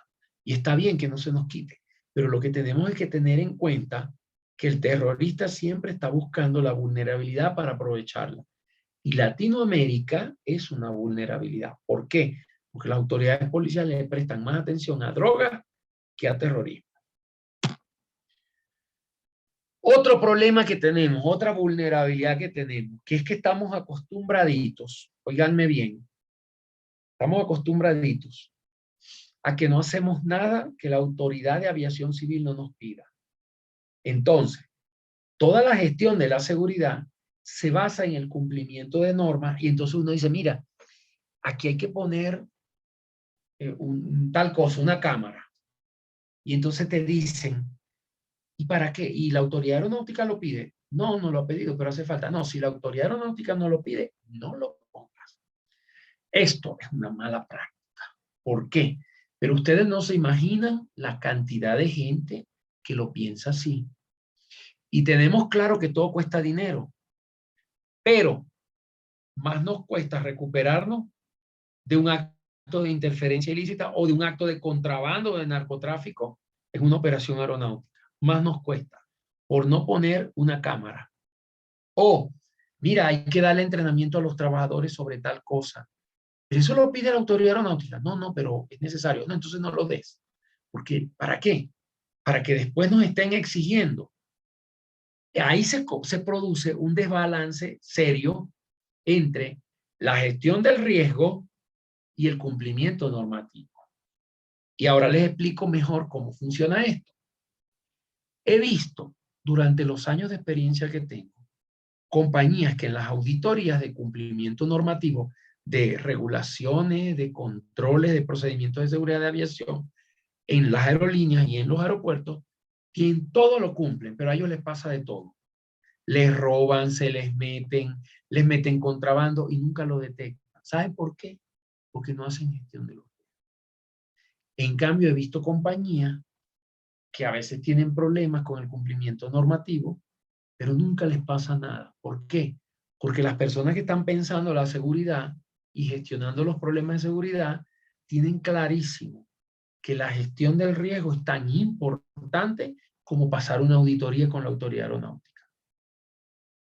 Y está bien que no se nos quite, pero lo que tenemos es que tener en cuenta que el terrorista siempre está buscando la vulnerabilidad para aprovecharla. Y Latinoamérica es una vulnerabilidad. ¿Por qué? Porque las autoridades policiales le prestan más atención a drogas que a terrorismo. Otro problema que tenemos, otra vulnerabilidad que tenemos, que es que estamos acostumbraditos, oiganme bien, estamos acostumbraditos a que no hacemos nada que la autoridad de aviación civil no nos pida. Entonces, toda la gestión de la seguridad se basa en el cumplimiento de normas y entonces uno dice, mira, aquí hay que poner tal cosa, una cámara. Y entonces te dicen, ¿y para qué? ¿Y la autoridad aeronáutica lo pide? No, no lo ha pedido, pero hace falta. No, si la autoridad aeronáutica no lo pide, no lo pongas. Esto es una mala práctica. ¿Por qué? Pero ustedes no se imaginan la cantidad de gente que lo piensa así. Y tenemos claro que todo cuesta dinero, pero más nos cuesta recuperarnos de un acto de interferencia ilícita o de un acto de contrabando o de narcotráfico en una operación aeronáutica. Más nos cuesta por no poner una cámara. O, mira, hay que darle entrenamiento a los trabajadores sobre tal cosa. Pero eso lo pide la autoridad aeronáutica. No, no, pero es necesario. No, entonces no lo des. Porque, ¿para qué? Para que después nos estén exigiendo. Ahí se produce un desbalance serio entre la gestión del riesgo y el cumplimiento normativo. Y ahora les explico mejor cómo funciona esto. He visto durante los años de experiencia que tengo compañías que en las auditorías de cumplimiento normativo de regulaciones, de controles, de procedimientos de seguridad de aviación en las aerolíneas y en los aeropuertos, quien todo lo cumplen, pero a ellos les pasa de todo. Les roban, se les meten contrabando y nunca lo detectan. ¿Saben por qué? Porque no hacen gestión de los riesgos. En cambio, he visto compañías que a veces tienen problemas con el cumplimiento normativo, pero nunca les pasa nada. ¿Por qué? Porque las personas que están pensando la seguridad y gestionando los problemas de seguridad tienen clarísimo que la gestión del riesgo es tan importante como pasar una auditoría con la autoridad aeronáutica.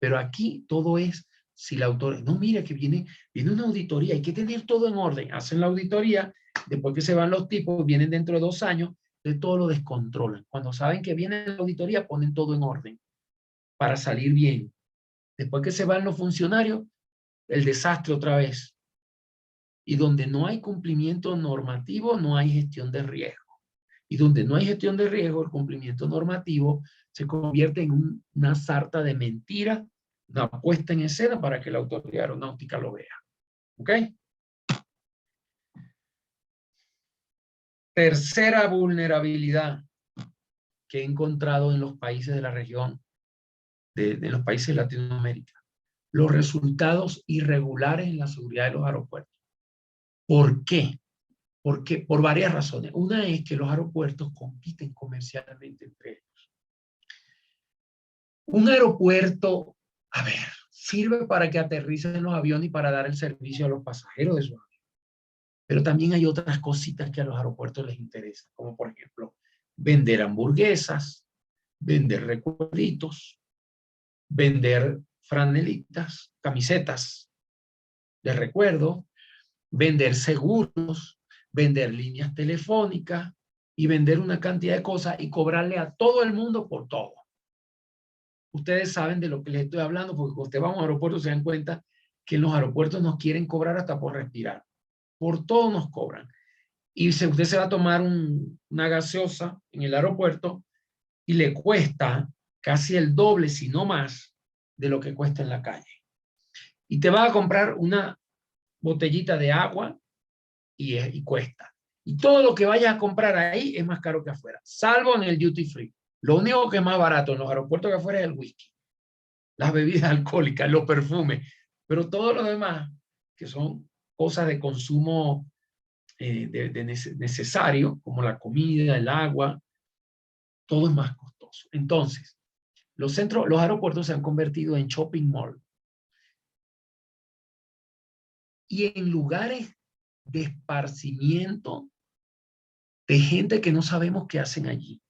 Pero aquí todo es, si la autoridad, no, mira que viene una auditoría, hay que tener todo en orden. Hacen la auditoría, después que se van los tipos, vienen dentro de 2 años, de todo lo descontrolan. Cuando saben que viene la auditoría, ponen todo en orden para salir bien. Después que se van los funcionarios, el desastre otra vez. Y donde no hay cumplimiento normativo, no hay gestión de riesgo. Y donde no hay gestión de riesgo, el cumplimiento normativo se convierte en una sarta de mentiras, una puesta en escena para que la autoridad aeronáutica lo vea. ¿Ok? Tercera vulnerabilidad que he encontrado en los países de la región, de los países de Latinoamérica. Los resultados irregulares en la seguridad de los aeropuertos. ¿Por qué? Porque por varias razones. Una es que los aeropuertos compiten comercialmente entre ellos. Un aeropuerto, a ver, sirve para que aterricen los aviones y para dar el servicio a los pasajeros de sus aviones. Pero también hay otras cositas que a los aeropuertos les interesan, como por ejemplo, vender hamburguesas, vender recuerditos, vender franelitas, camisetas de recuerdo, vender seguros, vender líneas telefónicas y vender una cantidad de cosas y cobrarle a todo el mundo por todo. Ustedes saben de lo que les estoy hablando porque cuando ustedes van a un aeropuerto se dan cuenta que en los aeropuertos nos quieren cobrar hasta por respirar. Por todo nos cobran. Y si usted se va a tomar una gaseosa en el aeropuerto y le cuesta casi el doble, si no más, de lo que cuesta en la calle. Y te vas a comprar una botellita de agua y cuesta. Y todo lo que vayas a comprar ahí es más caro que afuera, salvo en el duty free. Lo único que es más barato en los aeropuertos que afuera es el whisky, las bebidas alcohólicas, los perfumes, pero todo lo demás, que son cosas de consumo necesario, como la comida, el agua, todo es más costoso. Entonces, los aeropuertos se han convertido en shopping mall. Y en lugares de esparcimiento de gente que no sabemos qué hacen allí.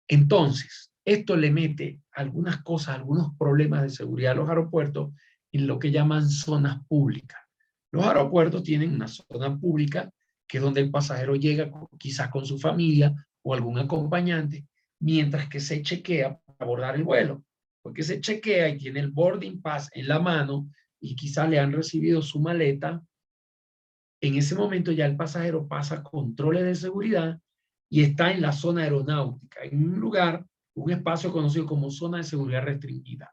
Entonces, esto le mete algunas cosas, algunos problemas de seguridad a los aeropuertos en lo que llaman zonas públicas. Los aeropuertos tienen una zona pública que es donde el pasajero llega quizás con su familia o algún acompañante, mientras que se chequea para abordar el vuelo. Porque se chequea y tiene el boarding pass en la mano y quizás le han recibido su maleta. En ese momento ya el pasajero pasa controles de seguridad y está en la zona aeronáutica, en un lugar, un espacio conocido como zona de seguridad restringida,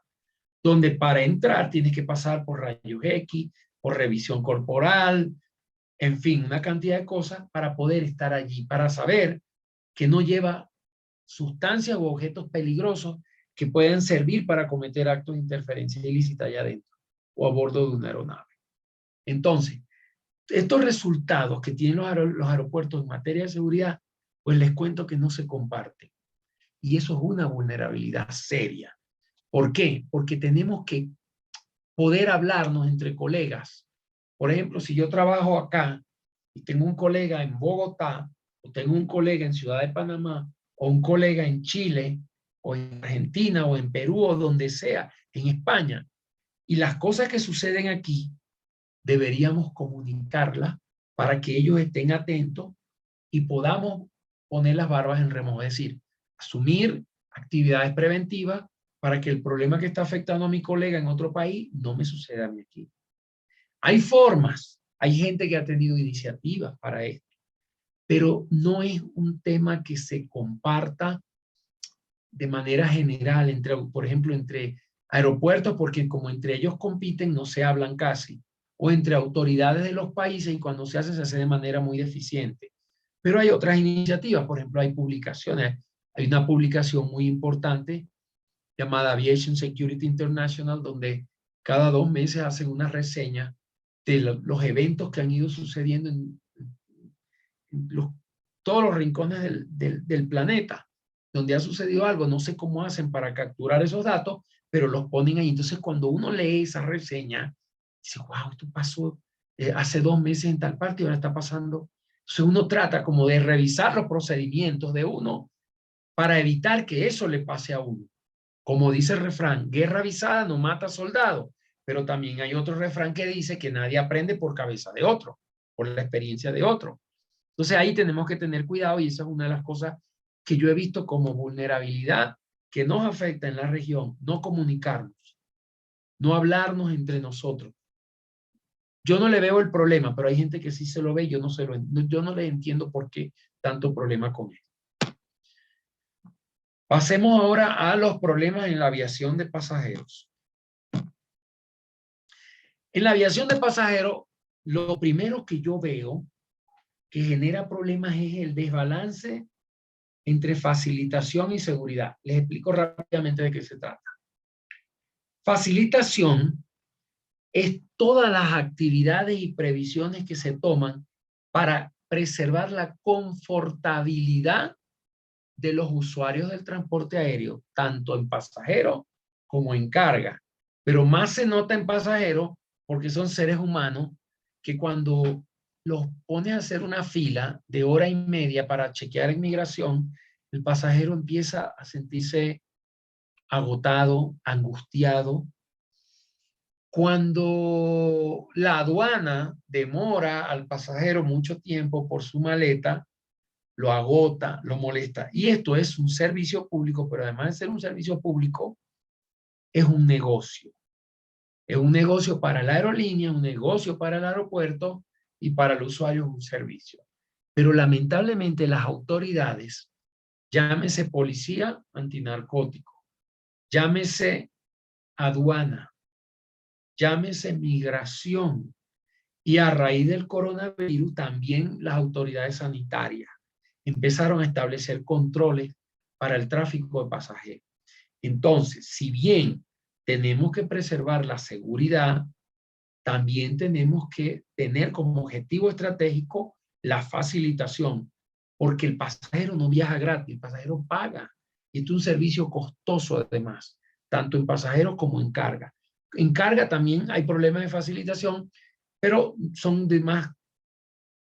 donde para entrar tienes que pasar por rayos X, por revisión corporal, En fin, una cantidad de cosas para poder estar allí, para saber que no lleva sustancias u objetos peligrosos que pueden servir para cometer actos de interferencia ilícita allá adentro o a bordo de una aeronave. Entonces, estos resultados que tienen los aeropuertos en materia de seguridad, pues les cuento que no se comparten. Y eso es una vulnerabilidad seria. ¿Por qué? Porque tenemos que poder hablarnos entre colegas. Por ejemplo, si yo trabajo acá y tengo un colega en Bogotá, o tengo un colega en Ciudad de Panamá, o un colega en Chile, o en Argentina, o en Perú, o donde sea, en España, y las cosas que suceden aquí, deberíamos comunicarlas para que ellos estén atentos y podamos poner las barbas en remojo, es decir, asumir actividades preventivas para que el problema que está afectando a mi colega en otro país no me suceda a mí aquí. Hay formas, hay gente que ha tenido iniciativas para esto, pero no es un tema que se comparta de manera general, entre, por ejemplo, entre aeropuertos, porque como entre ellos compiten no se hablan casi, o entre autoridades de los países y cuando se hace de manera muy deficiente. Pero hay otras iniciativas, por ejemplo, hay publicaciones. Hay una publicación muy importante llamada Aviation Security International, donde cada 2 meses hacen una reseña de los eventos que han ido sucediendo en todos los rincones del planeta, donde ha sucedido algo. No sé cómo hacen para capturar esos datos, pero los ponen ahí. Entonces, cuando uno lee esa reseña, dice, wow, esto pasó hace 2 meses en tal parte y ahora está pasando. Entonces, uno trata como de revisar los procedimientos de uno para evitar que eso le pase a uno. Como dice el refrán, guerra avisada no mata soldado, pero también hay otro refrán que dice que nadie aprende por cabeza de otro, por la experiencia de otro. Entonces ahí tenemos que tener cuidado y esa es una de las cosas que yo he visto como vulnerabilidad que nos afecta en la región, no comunicarnos, no hablarnos entre nosotros. Yo no le veo el problema, pero hay gente que sí se lo ve, yo no le entiendo por qué tanto problema con él. Pasemos ahora a los problemas en la aviación de pasajeros. En la aviación de pasajeros, lo primero que yo veo que genera problemas es el desbalance entre facilitación y seguridad. Les explico rápidamente de qué se trata. Facilitación es todas las actividades y previsiones que se toman para preservar la confortabilidad de los usuarios del transporte aéreo, tanto en pasajero como en carga. Pero más se nota en pasajeros porque son seres humanos que cuando los pone a hacer una fila de 1 hora y media para chequear inmigración, el pasajero empieza a sentirse agotado, angustiado. Cuando la aduana demora al pasajero mucho tiempo por su maleta, lo agota, lo molesta. Y esto es un servicio público, pero además de ser un servicio público, es un negocio. Es un negocio para la aerolínea, un negocio para el aeropuerto y para el usuario es un servicio. Pero lamentablemente las autoridades, llámese policía antinarcótico, llámese aduana, llámese migración y a raíz del coronavirus también las autoridades sanitarias empezaron a establecer controles para el tráfico de pasajeros. Entonces, si bien tenemos que preservar la seguridad, también tenemos que tener como objetivo estratégico la facilitación, porque el pasajero no viaja gratis, el pasajero paga. Y esto es un servicio costoso además, tanto en pasajeros como en carga. En carga también hay problemas de facilitación, pero son de más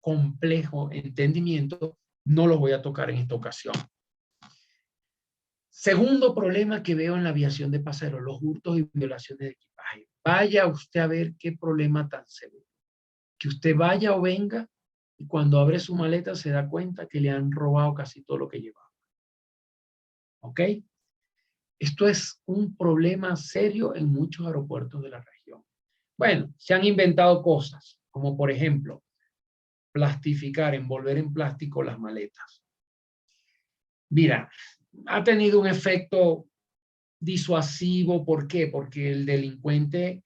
complejo entendimiento, no los voy a tocar en esta ocasión. Segundo problema que veo en la aviación de pasajeros, los hurtos y violaciones de equipaje. Vaya usted a ver qué problema tan severo. Que usted vaya o venga y cuando abre su maleta se da cuenta que le han robado casi todo lo que llevaba. ¿Ok? Esto es un problema serio en muchos aeropuertos de la región. Bueno, se han inventado cosas, como por ejemplo, plastificar, envolver en plástico las maletas. Mira, ha tenido un efecto disuasivo. ¿Por qué? Porque el delincuente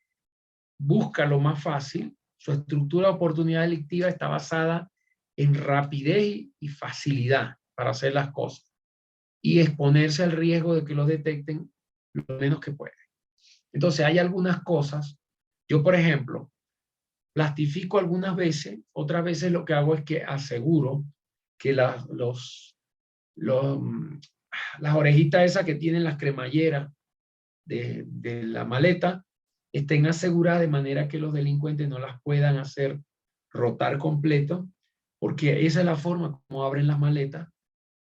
busca lo más fácil, Su estructura de oportunidad delictiva está basada en rapidez y facilidad para hacer las cosas y exponerse al riesgo de que lo detecten lo menos que pueden. Entonces hay algunas cosas. Yo, por ejemplo, plastifico algunas veces, otras veces lo que hago es que aseguro que las orejitas esas que tienen las cremalleras de la maleta estén aseguradas de manera que los delincuentes no las puedan hacer rotar completo, porque esa es la forma como abren las maletas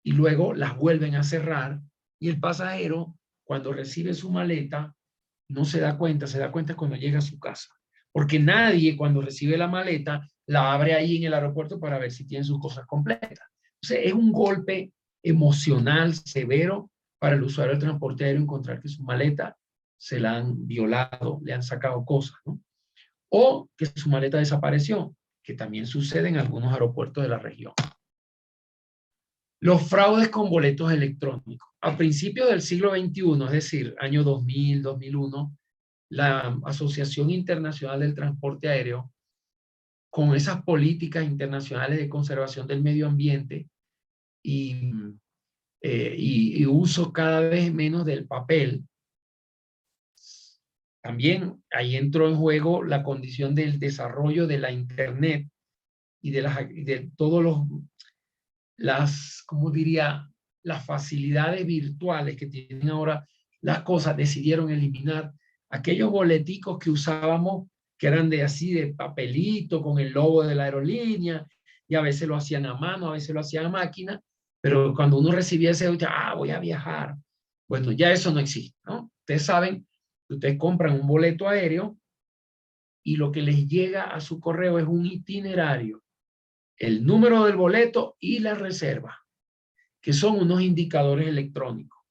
y luego las vuelven a cerrar y el pasajero cuando recibe su maleta no se da cuenta, se da cuenta cuando llega a su casa, porque nadie cuando recibe la maleta la abre ahí en el aeropuerto para ver si tiene sus cosas completas. Entonces es un golpe emocional severo para el usuario del transporte aéreo encontrar que su maleta se la han violado, le han sacado cosas, ¿no? O que su maleta desapareció, que también sucede en algunos aeropuertos de la región. Los fraudes con boletos electrónicos. A principios del siglo XXI, es decir, año 2000, 2001, la Asociación Internacional del Transporte Aéreo, con esas políticas internacionales de conservación del medio ambiente y uso cada vez menos del papel, también ahí entró en juego la condición del desarrollo de la Internet y de todos ¿cómo diría? Las facilidades virtuales que tienen ahora las cosas, decidieron eliminar aquellos boleticos que usábamos, que eran de así, de papelito, con el logo de la aerolínea, y a veces lo hacían a mano, a veces lo hacían a máquina, pero cuando uno recibía ese, voy a viajar. Bueno, ya eso no existe, ¿no? Ustedes saben, ustedes compran un boleto aéreo y lo que les llega a su correo es un itinerario, el número del boleto y la reserva, que son unos indicadores electrónicos.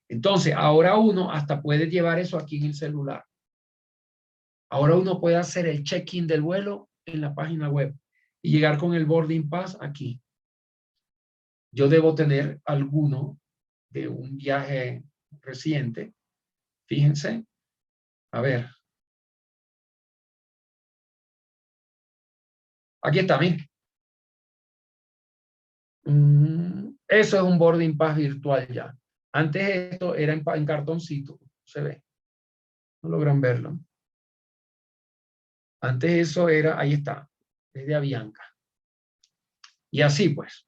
Entonces, ahora uno hasta puede llevar eso aquí en el celular. Ahora uno puede hacer el check-in del vuelo en la página web y llegar con el boarding pass aquí. Yo debo tener alguno de un viaje reciente. Fíjense. A ver. Aquí está, miren. Eso es un boarding pass virtual ya. Antes esto era en cartoncito. Se ve. No logran verlo. Antes eso era, ahí está, desde Avianca. Y así pues.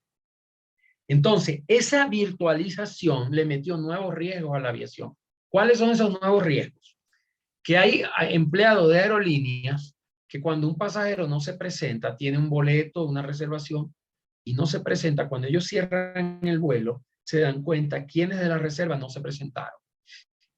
Entonces, esa virtualización le metió nuevos riesgos a la aviación. ¿Cuáles son esos nuevos riesgos? Que hay empleados de aerolíneas que cuando un pasajero no se presenta, tiene un boleto, una reservación, y no se presenta, cuando ellos cierran el vuelo, se dan cuenta quiénes de la reserva no se presentaron.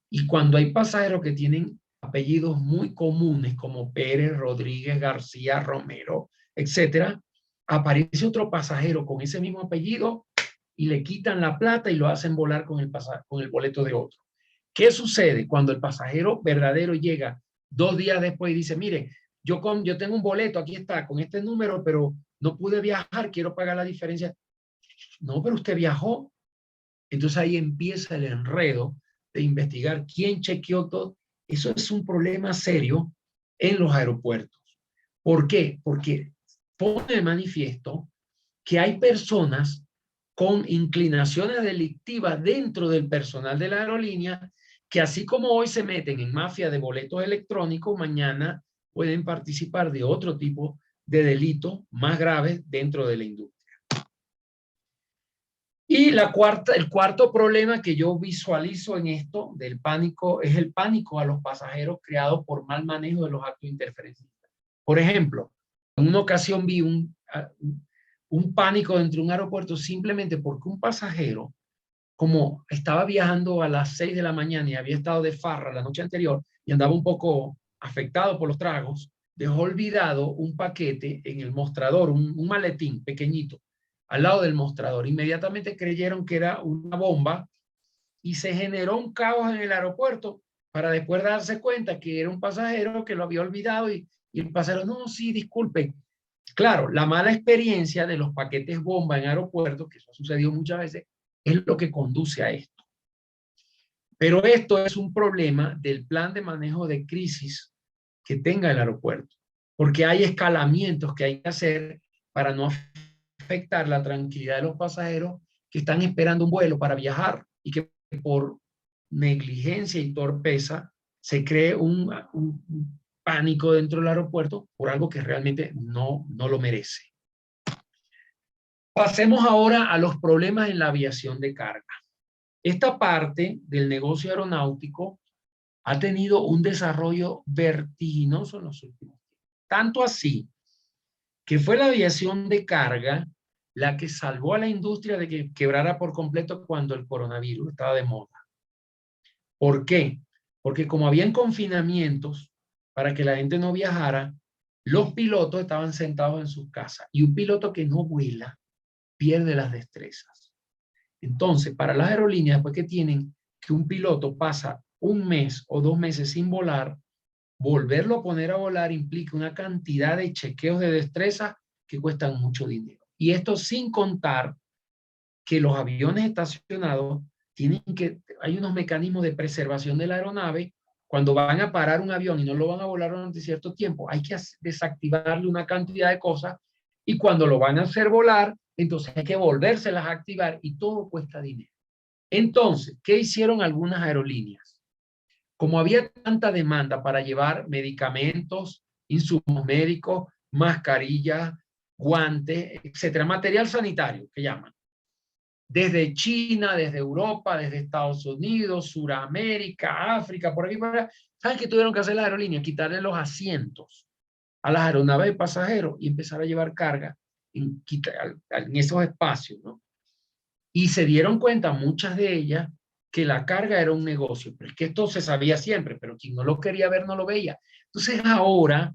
Y cuando hay pasajeros que tienen apellidos muy comunes como Pérez, Rodríguez, García, Romero, etcétera, aparece otro pasajero con ese mismo apellido y le quitan la plata y lo hacen volar con el boleto de otro. ¿Qué sucede cuando el pasajero verdadero llega 2 días después y dice, mire, yo tengo un boleto, aquí está, con este número, pero no pude viajar, quiero pagar la diferencia? No, pero usted viajó. Entonces ahí empieza el enredo de investigar quién chequeó todo. Eso es un problema serio en los aeropuertos. ¿Por qué? Porque pone de manifiesto que hay personas con inclinaciones delictivas dentro del personal de la aerolínea que así como hoy se meten en mafia de boletos electrónicos, mañana pueden participar de otro tipo de delitos más graves dentro de la industria. Y el cuarto problema que yo visualizo en esto del pánico es el pánico a los pasajeros creado por mal manejo de los actos interferencistas. Por ejemplo, en una ocasión vi un pánico dentro de un aeropuerto simplemente porque un pasajero, como estaba viajando a las 6 de la mañana y había estado de farra la noche anterior y andaba un poco afectado por los tragos, dejó olvidado un paquete en el mostrador, un maletín pequeñito al lado del mostrador. Inmediatamente creyeron que era una bomba y se generó un caos en el aeropuerto para después darse cuenta que era un pasajero que lo había olvidado y el pasajero, no, sí, disculpe. Claro, la mala experiencia de los paquetes bomba en aeropuertos, que eso ha sucedido muchas veces, es lo que conduce a esto. Pero esto es un problema del plan de manejo de crisis que tenga el aeropuerto. porque hay escalamientos que hay que hacer para no afectar la tranquilidad de los pasajeros que están esperando un vuelo para viajar y que por negligencia y torpeza se cree un pánico dentro del aeropuerto por algo que realmente no lo merece. Pasemos ahora a los problemas en la aviación de carga. Esta parte del negocio aeronáutico ha tenido un desarrollo vertiginoso en los últimos tiempos. Tanto así que fue la aviación de carga la que salvó a la industria de que quebrara por completo cuando el coronavirus estaba de moda. ¿Por qué? Porque como habían confinamientos para que la gente no viajara, los pilotos estaban sentados en sus casas y un piloto que no vuela pierde las destrezas. Entonces, para las aerolíneas, después que tienen que un piloto pasa un mes o 2 meses sin volar, volverlo a poner a volar implica una cantidad de chequeos de destreza que cuestan mucho dinero. Y esto sin contar que los aviones estacionados hay unos mecanismos de preservación de la aeronave. Cuando van a parar un avión y no lo van a volar durante cierto tiempo, hay que desactivarle una cantidad de cosas, y cuando lo van a hacer volar, entonces hay que volvérselas a activar y todo cuesta dinero. Entonces, ¿qué hicieron algunas aerolíneas? Como había tanta demanda para llevar medicamentos, insumos médicos, mascarillas, guantes, etcétera, material sanitario que llaman, desde China, desde Europa, desde Estados Unidos, Suramérica, África, por aquí, por allá. ¿Saben qué tuvieron que hacer las aerolíneas? Quitarle los asientos a las aeronaves de pasajeros y empezar a llevar carga en esos espacios, ¿no? Y se dieron cuenta, muchas de ellas, que la carga era un negocio. Pero es que esto se sabía siempre, pero quien no lo quería ver no lo veía. Entonces ahora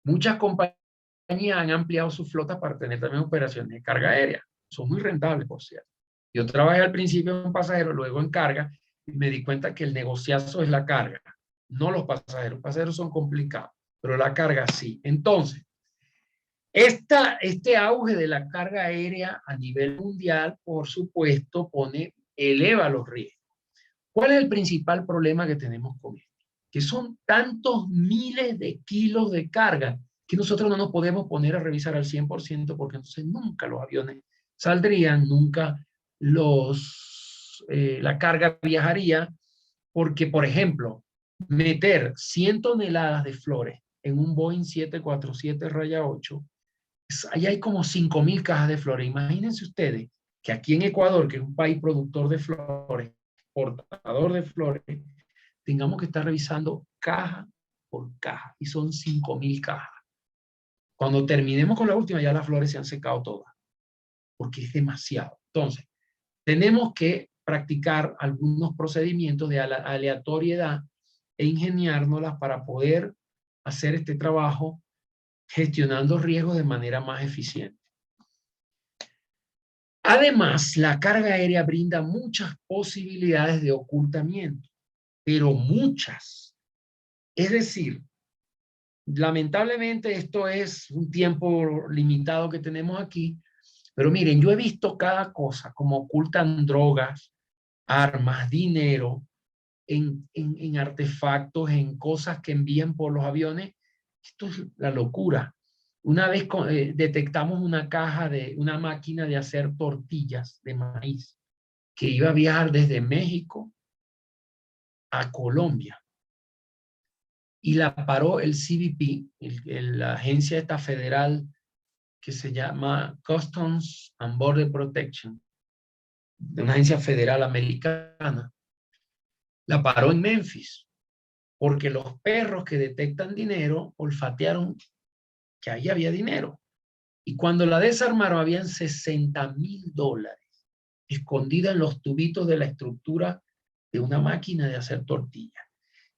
muchas compañías han ampliado sus flotas para tener también operaciones de carga aérea. Son muy rentables, por cierto. Yo trabajé al principio en pasajero, luego en carga, y me di cuenta que el negociazo es la carga, no los pasajeros. Los pasajeros son complicados, pero la carga sí. Entonces, este auge de la carga aérea a nivel mundial, por supuesto, eleva los riesgos. ¿Cuál es el principal problema que tenemos con esto? Que son tantos miles de kilos de carga que nosotros no nos podemos poner a revisar al 100% porque entonces nunca los aviones saldrían, nunca la carga viajaría, porque, por ejemplo, meter 100 toneladas de flores en un Boeing 747-8, ahí hay como 5.000 cajas de flores. Imagínense ustedes que aquí en Ecuador, que es un país productor de flores, portador de flores, tengamos que estar revisando caja por caja, y son 5.000 cajas. Cuando terminemos con la última, ya las flores se han secado todas, porque es demasiado. Entonces, tenemos que practicar algunos procedimientos de aleatoriedad e ingeniárnoslas para poder hacer este trabajo gestionando riesgos de manera más eficiente. Además, la carga aérea brinda muchas posibilidades de ocultamiento, pero muchas. Es decir, lamentablemente esto es un tiempo limitado que tenemos aquí, pero miren, yo he visto cada cosa, como ocultan drogas, armas, dinero, en artefactos, en cosas que envían por los aviones. Esto es la locura. Una vez detectamos una máquina de hacer tortillas de maíz que iba a viajar desde México a Colombia. Y la paró el CBP, la agencia esta federal que se llama Customs and Border Protection, de una agencia federal americana. La paró en Memphis, porque los perros que detectan dinero olfatearon que ahí había dinero. Y cuando la desarmaron, habían $60,000 escondida en los tubitos de la estructura de una máquina de hacer tortillas.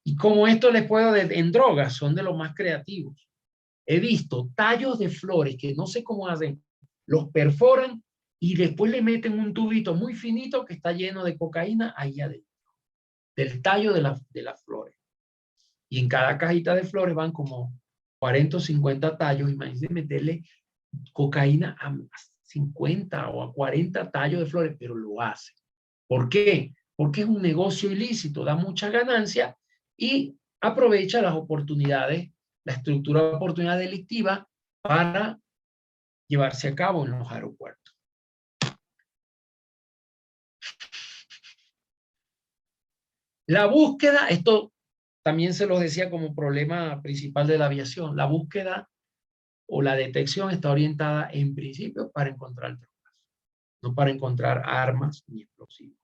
Y como esto les puedo en drogas, son de los más creativos. He visto tallos de flores que no sé cómo hacen, los perforan y después le meten un tubito muy finito que está lleno de cocaína ahí adentro, del tallo de las flores. Y en cada cajita de flores van como 40 o 50 tallos. Imagínense meterle cocaína a 50 o a 40 tallos de flores, pero lo hace. ¿Por qué? Porque es un negocio ilícito, da mucha ganancia y aprovecha las oportunidades la estructura de oportunidad delictiva para llevarse a cabo en los aeropuertos. La búsqueda, esto también se los decía como problema principal de la aviación, la búsqueda o la detección está orientada en principio para encontrar drogas, no para encontrar armas ni explosivos.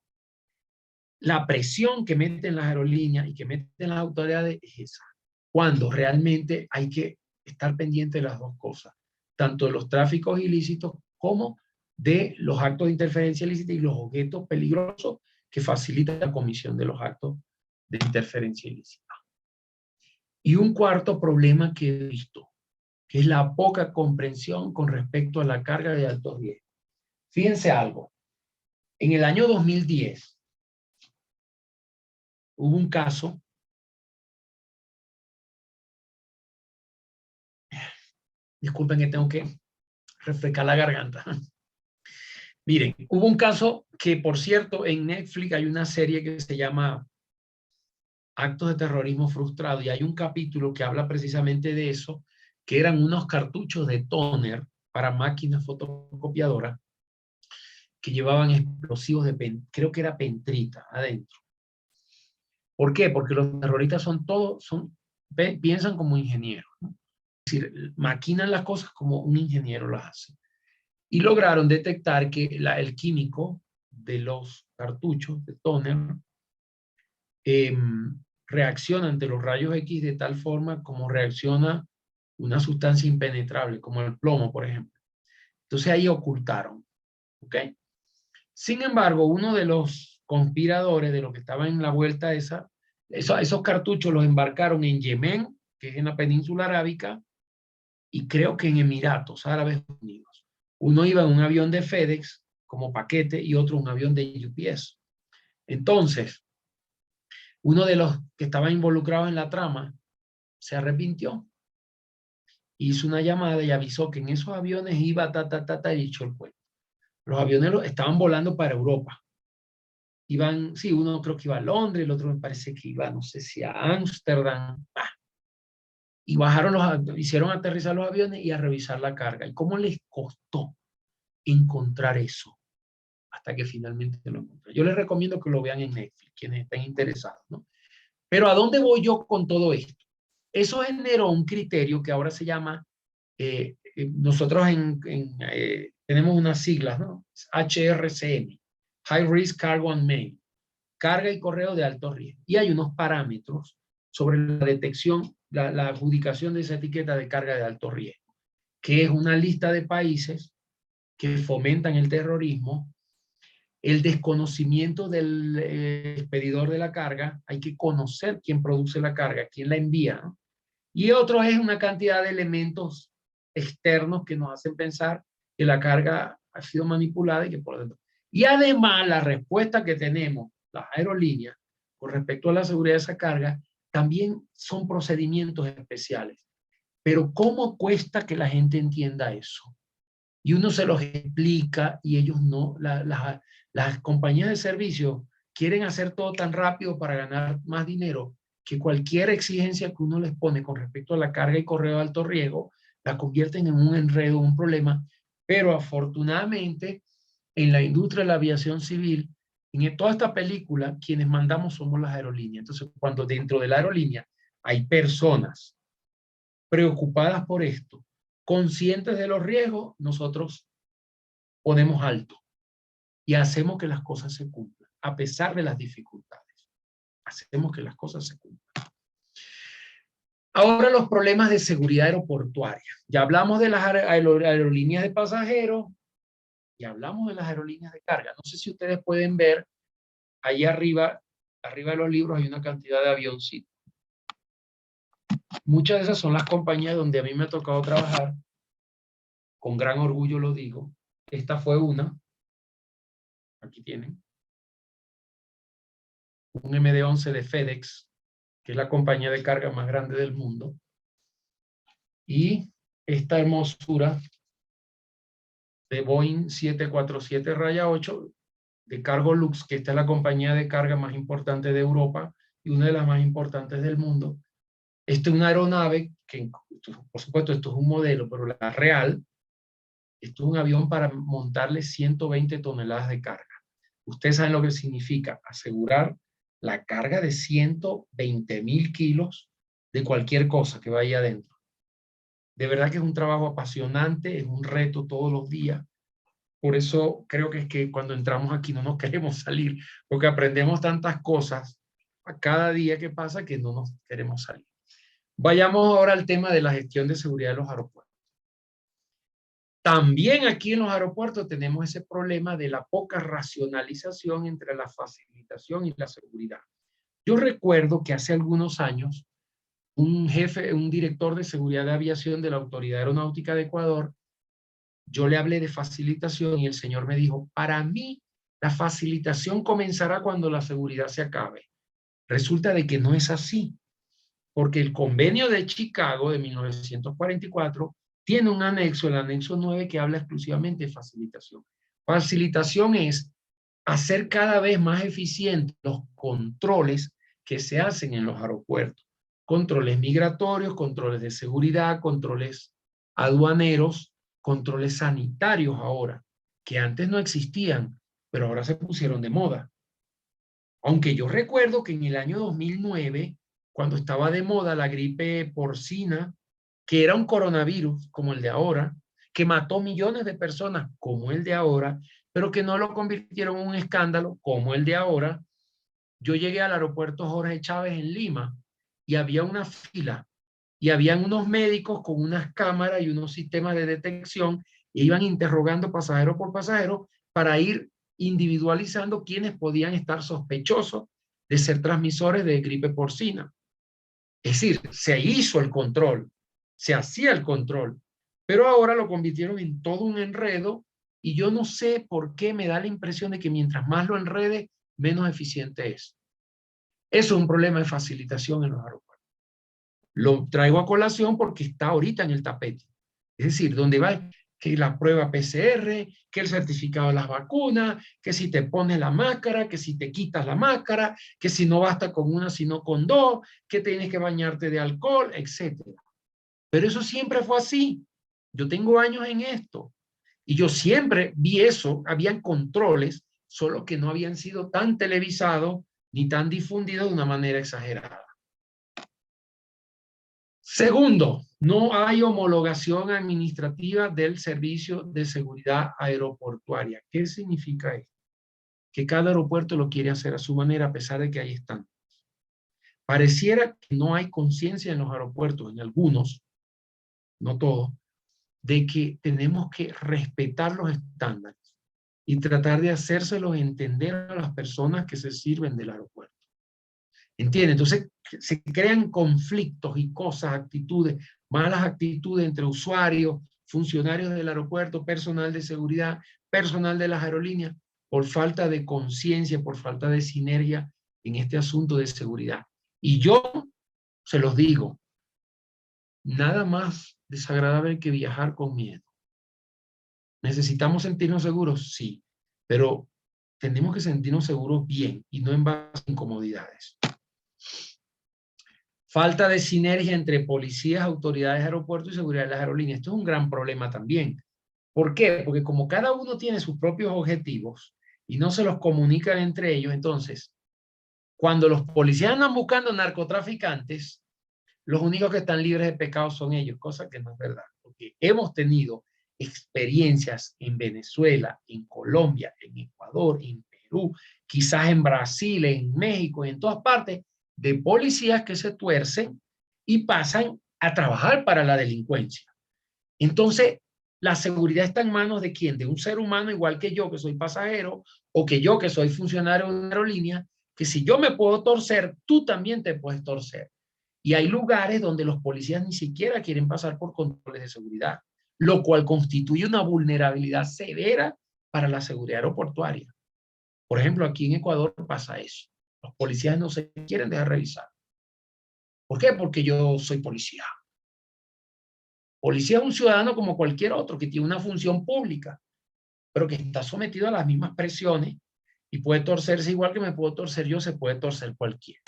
La presión que meten las aerolíneas y que meten las autoridades es esa, cuando realmente hay que estar pendiente de las dos cosas, tanto de los tráficos ilícitos como de los actos de interferencia ilícita y los objetos peligrosos que facilitan la comisión de los actos de interferencia ilícita. Y un cuarto problema que he visto, que es la poca comprensión con respecto a la carga de alto riesgo. Fíjense algo, en el año 2010 hubo un caso, disculpen que tengo que refrescar la garganta. Miren, hubo un caso que, por cierto, en Netflix hay una serie que se llama Actos de Terrorismo Frustrado y hay un capítulo que habla precisamente de eso, que eran unos cartuchos de tóner para máquinas fotocopiadoras que llevaban explosivos de, creo que era pentrita adentro. ¿Por qué? Porque los terroristas son todos, piensan como ingenieros, ¿no? Es decir, maquinan las cosas como un ingeniero las hace. Y lograron detectar que el químico de los cartuchos de tóner reacciona ante los rayos X de tal forma como reacciona una sustancia impenetrable, como el plomo, por ejemplo. Entonces ahí ocultaron, ¿ok? Sin embargo, uno de los conspiradores de los que estaban en la vuelta esa, esos cartuchos los embarcaron en Yemen, que es en la península arábica, y creo que en Emiratos Árabes Unidos. Uno iba en un avión de FedEx como paquete y otro un avión de UPS. Entonces, uno de los que estaba involucrado en la trama se arrepintió, hizo una llamada y avisó que en esos aviones iba y echó el cuento. Los aviones estaban volando para Europa. Iban, sí, uno creo que iba a Londres, el otro me parece que iba, no sé si a Ámsterdam. Y hicieron aterrizar los aviones y a revisar la carga. ¿Y cómo les costó encontrar eso? Hasta que finalmente lo encontré. Yo les recomiendo que lo vean en Netflix, quienes estén interesados, ¿no? Pero ¿a dónde voy yo con todo esto? Eso generó un criterio que ahora se llama, nosotros tenemos unas siglas, ¿no? HRCM, High Risk Cargo and Mail, carga y correo de alto riesgo. Y hay unos parámetros sobre la detección, la adjudicación de esa etiqueta de carga de alto riesgo, que es una lista de países que fomentan el terrorismo, el desconocimiento del expedidor de la carga, hay que conocer quién produce la carga, quién la envía, ¿no? Y otro es una cantidad de elementos externos que nos hacen pensar que la carga ha sido manipulada y que por dentro. Y además la respuesta que tenemos las aerolíneas con respecto a la seguridad de esa carga también son procedimientos especiales. Pero ¿cómo cuesta que la gente entienda eso? Y uno se los explica y ellos no, las compañías de servicio quieren hacer todo tan rápido para ganar más dinero que cualquier exigencia que uno les pone con respecto a la carga y correo de alto riesgo la convierten en un enredo, un problema. Pero afortunadamente en la industria de la aviación civil, en toda esta película, quienes mandamos somos las aerolíneas. Entonces, cuando dentro de la aerolínea hay personas preocupadas por esto, conscientes de los riesgos, nosotros ponemos alto y hacemos que las cosas se cumplan, a pesar de las dificultades. Hacemos que las cosas se cumplan. Ahora los problemas de seguridad aeroportuaria. Ya hablamos de las aerolíneas de pasajeros y hablamos de las aerolíneas de carga. No sé si ustedes pueden ver, ahí arriba de los libros hay una cantidad de avioncitos. Muchas de esas son las compañías donde a mí me ha tocado trabajar. Con gran orgullo lo digo. Esta fue una. Aquí tienen. Un MD-11 de FedEx, que es la compañía de carga más grande del mundo. Y esta hermosura de Boeing 747-8 de Cargolux, que esta es la compañía de carga más importante de Europa y una de las más importantes del mundo. Esta es una aeronave que por supuesto esto es un modelo, pero la real, esto es un avión para montarle 120 toneladas de carga. Ustedes saben lo que significa asegurar la carga de 120.000 kilos de cualquier cosa que vaya adentro. De verdad que es un trabajo apasionante, es un reto todos los días. Por eso creo que es que cuando entramos aquí no nos queremos salir, porque aprendemos tantas cosas a cada día que pasa que no nos queremos salir. Vayamos ahora al tema de la gestión de seguridad de los aeropuertos. También aquí en los aeropuertos tenemos ese problema de la poca racionalización entre la facilitación y la seguridad. Yo recuerdo que hace algunos años un director de seguridad de aviación de la Autoridad Aeronáutica de Ecuador, yo le hablé de facilitación y el señor me dijo, para mí la facilitación comenzará cuando la seguridad se acabe. Resulta de que no es así, porque el convenio de Chicago de 1944 tiene un anexo, el anexo 9, que habla exclusivamente de facilitación. Facilitación es hacer cada vez más eficientes los controles que se hacen en los aeropuertos. Controles migratorios, controles de seguridad, controles aduaneros, controles sanitarios ahora, que antes no existían, pero ahora se pusieron de moda. Aunque yo recuerdo que en el año 2009, cuando estaba de moda la gripe porcina, que era un coronavirus como el de ahora, que mató millones de personas como el de ahora, pero que no lo convirtieron en un escándalo como el de ahora, yo llegué al aeropuerto Jorge Chávez en Lima y había una fila y habían unos médicos con unas cámaras y unos sistemas de detección e iban interrogando pasajero por pasajero para ir individualizando quienes podían estar sospechosos de ser transmisores de gripe porcina. Es decir, se hizo el control, se hacía el control, pero ahora lo convirtieron en todo un enredo y yo no sé por qué me da la impresión de que mientras más lo enrede, menos eficiente es. Eso es un problema de facilitación en los aeropuertos. Lo traigo a colación porque está ahorita en el tapete. Es decir, donde va que la prueba PCR, que el certificado de las vacunas, que si te pones la máscara, que si te quitas la máscara, que si no basta con una, sino con dos, que tienes que bañarte de alcohol, etc. Pero eso siempre fue así. Yo tengo años en esto y yo siempre vi eso, habían controles, solo que no habían sido tan televisados ni tan difundidos de una manera exagerada. Segundo, no hay homologación administrativa del servicio de seguridad aeroportuaria. ¿Qué significa esto? Que cada aeropuerto lo quiere hacer a su manera a pesar de que hay estándares. Pareciera que no hay conciencia en los aeropuertos, en algunos, no todos, de que tenemos que respetar los estándares y tratar de hacérselos entender a las personas que se sirven del aeropuerto. ¿Entiendes? Entonces se crean conflictos y cosas, actitudes, malas actitudes entre usuarios, funcionarios del aeropuerto, personal de seguridad, personal de las aerolíneas, por falta de conciencia, por falta de sinergia en este asunto de seguridad. Y yo se los digo, nada más desagradable que viajar con miedo. ¿Necesitamos sentirnos seguros? Sí, pero tenemos que sentirnos seguros bien y no en base a incomodidades. Falta de sinergia entre policías, autoridades de aeropuertos y seguridad de las aerolíneas. Esto es un gran problema también. ¿Por qué? Porque como cada uno tiene sus propios objetivos y no se los comunican entre ellos, entonces, cuando los policías andan buscando narcotraficantes, los únicos que están libres de pecado son ellos, cosa que no es verdad. Porque hemos tenido experiencias en Venezuela, en Colombia, en Ecuador, en Perú, quizás en Brasil, en México, en todas partes, de policías que se tuercen y pasan a trabajar para la delincuencia. Entonces, la seguridad está en manos de quién? De un ser humano igual que yo, que soy pasajero, o que yo, que soy funcionario de una aerolínea, que si yo me puedo torcer, tú también te puedes torcer. Y hay lugares donde los policías ni siquiera quieren pasar por controles de seguridad, lo cual constituye una vulnerabilidad severa para la seguridad aeroportuaria. Por ejemplo, aquí en Ecuador pasa eso. Los policías no se quieren dejar revisar. ¿Por qué? Porque yo soy policía. Policía es un ciudadano como cualquier otro que tiene una función pública, pero que está sometido a las mismas presiones y puede torcerse igual que me puedo torcer yo, se puede torcer cualquiera.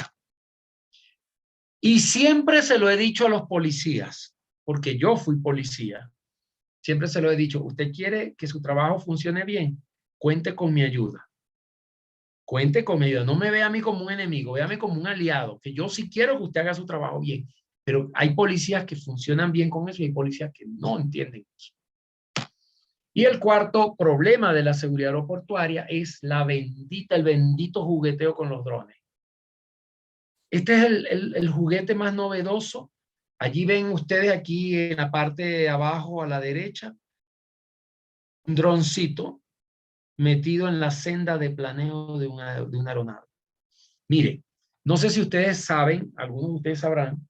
Y siempre se lo he dicho a los policías, porque yo fui policía. Siempre se lo he dicho, usted quiere que su trabajo funcione bien, cuente con mi ayuda. Cuente con mi ayuda. No me vea a mí como un enemigo, véame como un aliado, que yo sí quiero que usted haga su trabajo bien. Pero hay policías que funcionan bien con eso y hay policías que no entienden eso. Y el cuarto problema de la seguridad aeroportuaria es el bendito jugueteo con los drones. Este es el juguete más novedoso. Allí ven ustedes aquí en la parte de abajo a la derecha, un droncito metido en la senda de planeo de una aeronave. Mire, no sé si ustedes saben, algunos de ustedes sabrán,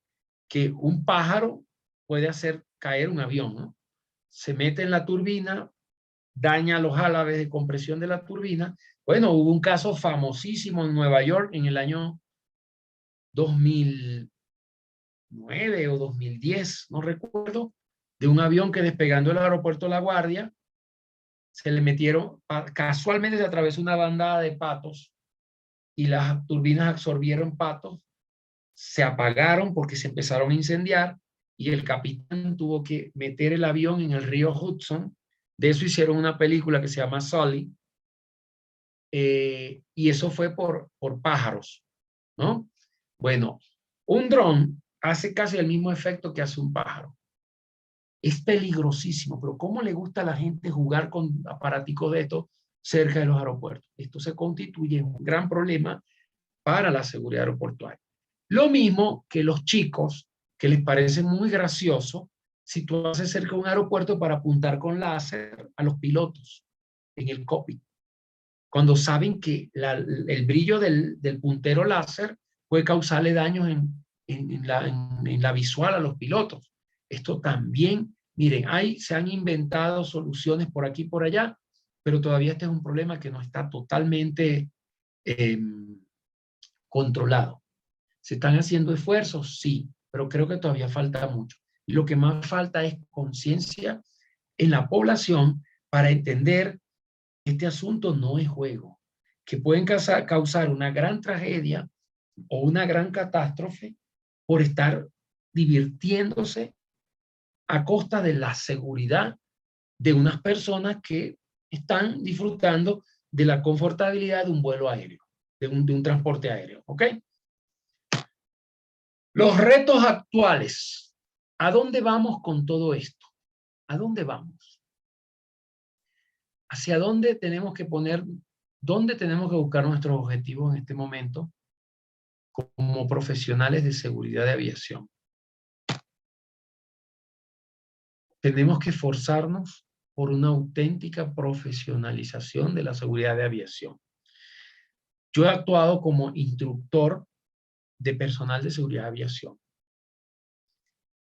que un pájaro puede hacer caer un avión, ¿no? Se mete en la turbina, daña los álabes de compresión de la turbina. Bueno, hubo un caso famosísimo en Nueva York en el año 2009 o 2010, no recuerdo, de un avión que despegando del aeropuerto La Guardia, se le metieron, casualmente se atravesó una bandada de patos y las turbinas absorbieron patos, se apagaron porque se empezaron a incendiar y el capitán tuvo que meter el avión en el río Hudson. De eso hicieron una película que se llama Sully, y eso fue por pájaros, ¿no? Bueno, un dron hace casi el mismo efecto que hace un pájaro. Es peligrosísimo, pero ¿cómo le gusta a la gente jugar con aparaticos de estos cerca de los aeropuertos? Esto se constituye en un gran problema para la seguridad aeroportuaria. Lo mismo que los chicos, que les parece muy gracioso si tú haces cerca de un aeropuerto para apuntar con láser a los pilotos en el cockpit, cuando saben que el brillo del puntero láser puede causarle daños en la visual a los pilotos. Esto también, miren, se han inventado soluciones por aquí y por allá, pero todavía este es un problema que no está totalmente eh, controlado. ¿Se están haciendo esfuerzos? Sí, pero creo que todavía falta mucho. Y lo que más falta es conciencia en la población para entender que este asunto no es juego, que pueden causar una gran tragedia o una gran catástrofe por estar divirtiéndose a costa de la seguridad de unas personas que están disfrutando de la confortabilidad de un vuelo aéreo, de un transporte aéreo, ¿ok? Los retos actuales. ¿A dónde vamos con todo esto? ¿A dónde vamos? ¿Hacia dónde tenemos que dónde tenemos que buscar nuestros objetivos en este momento como profesionales de seguridad de aviación? Tenemos que esforzarnos por una auténtica profesionalización de la seguridad de aviación. Yo he actuado como instructor de personal de seguridad de aviación.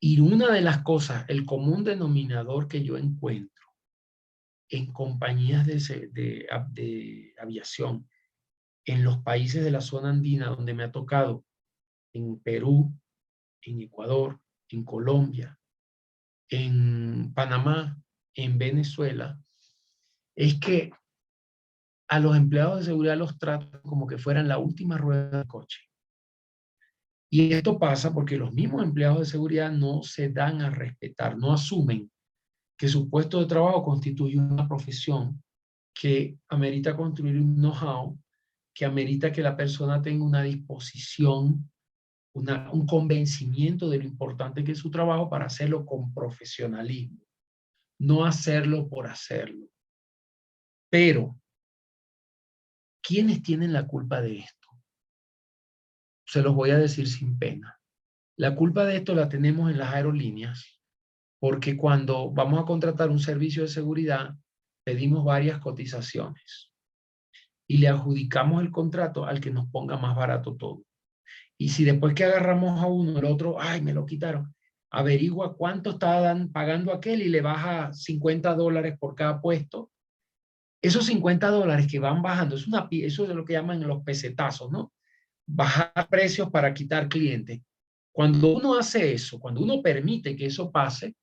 Y una de las cosas, el común denominador que yo encuentro en compañías de aviación en los países de la zona andina donde me ha tocado, en Perú, en Ecuador, en Colombia, en Panamá, en Venezuela, es que a los empleados de seguridad los tratan como que fueran la última rueda del coche. Y esto pasa porque los mismos empleados de seguridad no se dan a respetar, no asumen que su puesto de trabajo constituye una profesión que amerita construir un know-how, que amerita que la persona tenga una disposición, un convencimiento de lo importante que es su trabajo para hacerlo con profesionalismo, no hacerlo por hacerlo. Pero, ¿quiénes tienen la culpa de esto? Se los voy a decir sin pena. La culpa de esto la tenemos en las aerolíneas, porque cuando vamos a contratar un servicio de seguridad, pedimos varias cotizaciones y le adjudicamos el contrato al que nos ponga más barato todo. Y si después que agarramos a uno, el otro, ay, me lo quitaron, averigua cuánto estaban pagando aquel y le baja $50 por cada puesto. Esos $50 que van bajando, eso es lo que llaman los pesetazos, ¿no? Bajar precios para quitar clientes. Cuando uno hace eso, cuando uno permite que eso pase,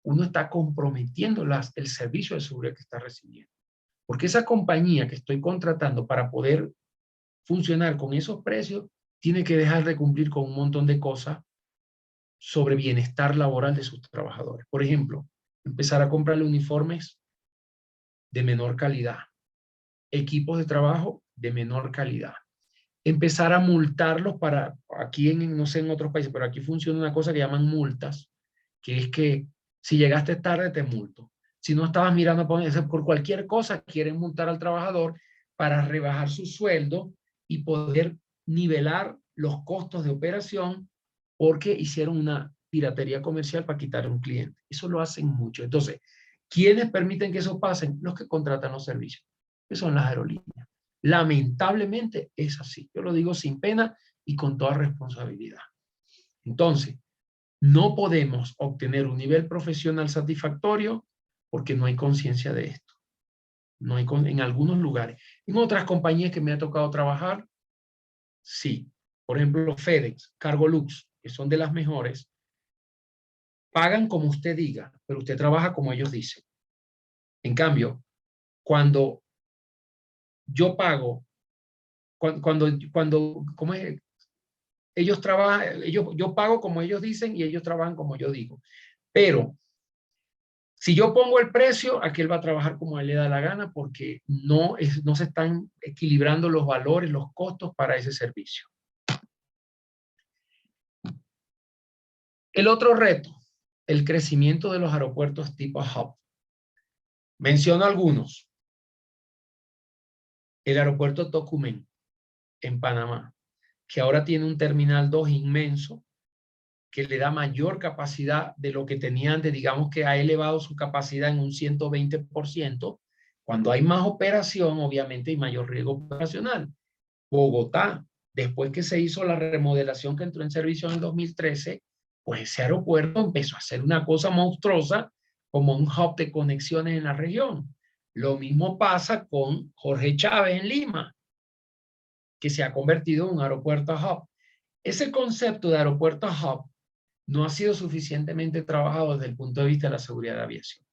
uno está comprometiendo el servicio de seguridad que está recibiendo. Porque esa compañía que estoy contratando para poder funcionar con esos precios tiene que dejar de cumplir con un montón de cosas sobre bienestar laboral de sus trabajadores. Por ejemplo, empezar a comprarle uniformes de menor calidad, equipos de trabajo de menor calidad. Empezar a multarlos para, aquí no sé en otros países, pero aquí funciona una cosa que llaman multas, que es que si llegaste tarde te multo. Si no estabas mirando por cualquier cosa, quieren multar al trabajador para rebajar su sueldo y poder nivelar los costos de operación porque hicieron una piratería comercial para quitar a un cliente. Eso lo hacen mucho. Entonces, ¿quiénes permiten que eso pase? Los que contratan los servicios, que son las aerolíneas. Lamentablemente es así. Yo lo digo sin pena y con toda responsabilidad. Entonces, no podemos obtener un nivel profesional satisfactorio porque no hay conciencia de esto. No hay en algunos lugares. En otras compañías que me ha tocado trabajar, sí. Por ejemplo, FedEx, Cargolux, que son de las mejores, pagan como usted diga, pero usted trabaja como ellos dicen. En cambio, cuando yo pago, ¿cómo es? Ellos trabajan, yo pago como ellos dicen y ellos trabajan como yo digo. Pero si yo pongo el precio, aquel va a trabajar como a él le da la gana porque no se están equilibrando los valores, los costos para ese servicio. El otro reto, el crecimiento de los aeropuertos tipo hub. Menciono algunos. El aeropuerto Tocumen, en Panamá, que ahora tiene un terminal 2 inmenso, que le da mayor capacidad de lo que tenía antes, digamos que ha elevado su capacidad en un 120%. Cuando hay más operación, obviamente hay mayor riesgo operacional. Bogotá, después que se hizo la remodelación que entró en servicio en el 2013, pues ese aeropuerto empezó a ser una cosa monstruosa como un hub de conexiones en la región. Lo mismo pasa con Jorge Chávez en Lima, que se ha convertido en un aeropuerto hub. Ese concepto de aeropuerto hub no ha sido suficientemente trabajado desde el punto de vista de la seguridad de aviación,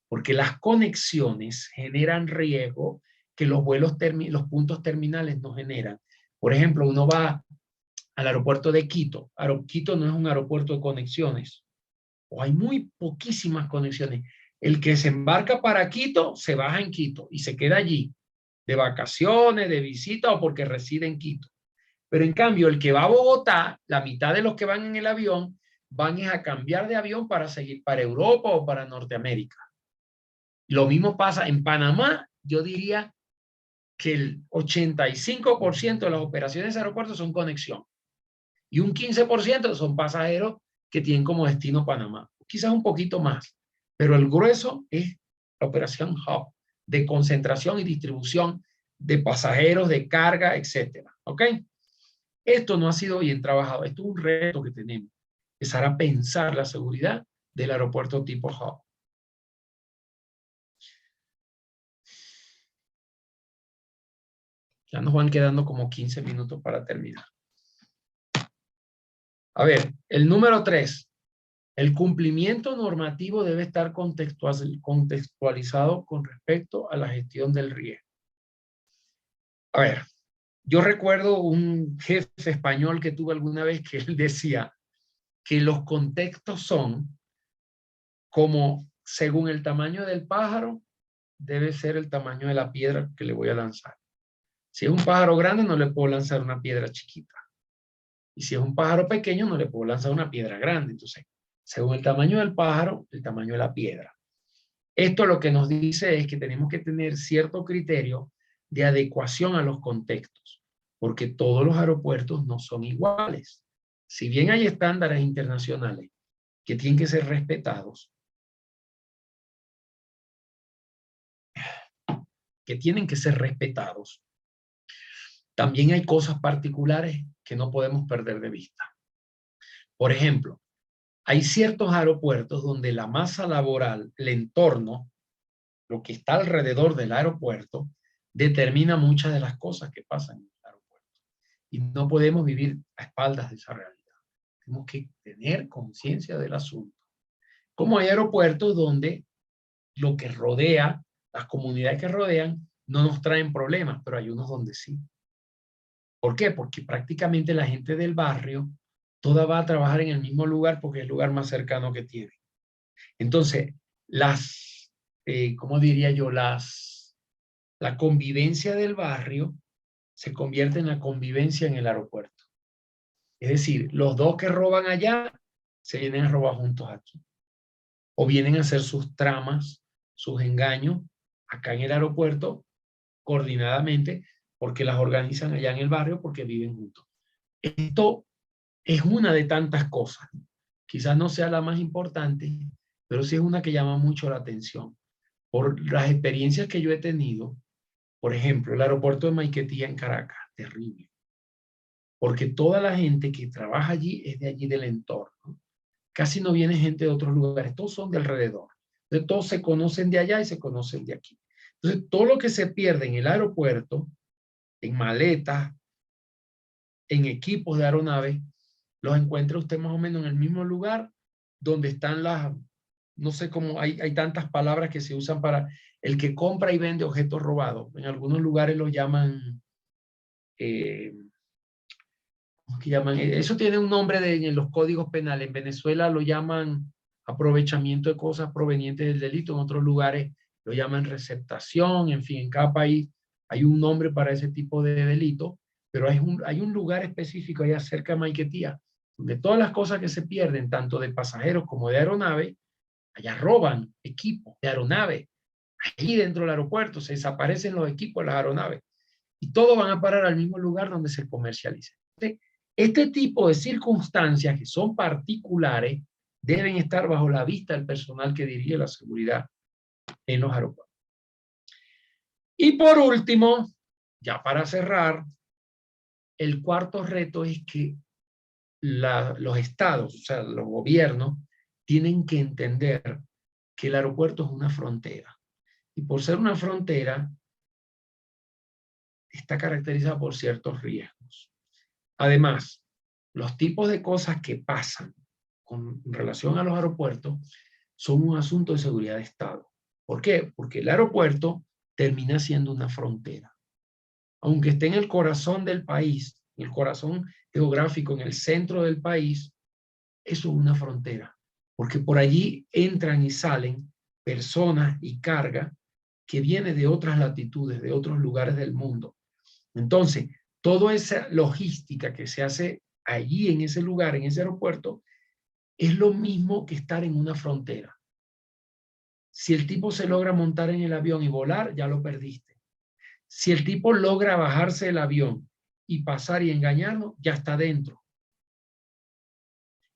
porque las conexiones generan riesgo que los los puntos terminales no generan. Por ejemplo, uno va al aeropuerto de Quito. Quito no es un aeropuerto de conexiones, o hay muy poquísimas conexiones. El que se embarca para Quito se baja en Quito y se queda allí de vacaciones, de visita o porque reside en Quito. Pero en cambio, el que va a Bogotá, la mitad de los que van en el avión van a cambiar de avión para seguir para Europa o para Norteamérica. Lo mismo pasa en Panamá. Yo diría que el 85% de las operaciones de aeropuertos son conexión y un 15% son pasajeros que tienen como destino Panamá. Quizás un poquito más, pero el grueso es la operación hub de concentración y distribución de pasajeros, de carga, etcétera. ¿Ok? Esto no ha sido bien trabajado. Esto es un reto que tenemos. Empezar a pensar la seguridad del aeropuerto tipo hub. Ya nos van quedando como 15 minutos para terminar. A ver, el número 3. El cumplimiento normativo debe estar contextualizado con respecto a la gestión del riesgo. A ver, yo recuerdo un jefe español que tuve alguna vez que él decía que los contextos son como según el tamaño del pájaro, debe ser el tamaño de la piedra que le voy a lanzar. Si es un pájaro grande, no le puedo lanzar una piedra chiquita. Y si es un pájaro pequeño, no le puedo lanzar una piedra grande. Entonces, según el tamaño del pájaro, el tamaño de la piedra. Esto lo que nos dice es que tenemos que tener cierto criterio de adecuación a los contextos, porque todos los aeropuertos no son iguales. Si bien hay estándares internacionales que tienen que ser respetados, también hay cosas particulares que no podemos perder de vista. Por ejemplo, hay ciertos aeropuertos donde la masa laboral, el entorno, lo que está alrededor del aeropuerto, determina muchas de las cosas que pasan en el aeropuerto. Y no podemos vivir a espaldas de esa realidad. Tenemos que tener conciencia del asunto. Como hay aeropuertos donde lo que rodea, las comunidades que rodean, no nos traen problemas, pero hay unos donde sí. ¿Por qué? Porque prácticamente la gente del barrio toda va a trabajar en el mismo lugar porque es el lugar más cercano que tiene. Entonces, ¿cómo diría yo? La convivencia del barrio se convierte en la convivencia en el aeropuerto. Es decir, los dos que roban allá se vienen a robar juntos aquí. O vienen a hacer sus tramas, sus engaños acá en el aeropuerto coordinadamente porque las organizan allá en el barrio porque viven juntos. Esto es una de tantas cosas. Quizás no sea la más importante, pero sí es una que llama mucho la atención. Por las experiencias que yo he tenido, por ejemplo, el aeropuerto de Maiquetía en Caracas, terrible. Porque toda la gente que trabaja allí es de allí del entorno. Casi no viene gente de otros lugares, todos son de alrededor. Entonces, todos se conocen de allá y se conocen de aquí. Entonces, todo lo que se pierde en el aeropuerto, en maletas, en equipos de aeronaves, los encuentra usted más o menos en el mismo lugar donde están no sé cómo, hay tantas palabras que se usan para el que compra y vende objetos robados. En algunos lugares lo llaman, ¿cómo que llaman? Eso tiene un nombre en los códigos penales. En Venezuela lo llaman aprovechamiento de cosas provenientes del delito. En otros lugares lo llaman receptación. En fin, en cada país hay un nombre para ese tipo de delito, pero hay un lugar específico allá cerca de Maiquetía, donde todas las cosas que se pierden, tanto de pasajeros como de aeronave, allá roban equipos de aeronave. Ahí dentro del aeropuerto se desaparecen los equipos de las aeronaves y todos van a parar al mismo lugar donde se comercializa. Entonces, este tipo de circunstancias que son particulares deben estar bajo la vista del personal que dirige la seguridad en los aeropuertos. Y por último, ya para cerrar, el cuarto reto es que los estados, o sea, los gobiernos, tienen que entender que el aeropuerto es una frontera. Y por ser una frontera, está caracterizada por ciertos riesgos. Además, los tipos de cosas que pasan con relación a los aeropuertos son un asunto de seguridad de Estado. ¿Por qué? Porque el aeropuerto termina siendo una frontera. Aunque esté en el corazón del país, en el corazón geográfico, en el centro del país, eso es una frontera. Porque por allí entran y salen personas y carga que viene de otras latitudes, de otros lugares del mundo. Entonces, toda esa logística que se hace allí en ese lugar, en ese aeropuerto, es lo mismo que estar en una frontera. Si el tipo se logra montar en el avión y volar, ya lo perdiste. Si el tipo logra bajarse del avión y pasar y engañarnos, ya está dentro.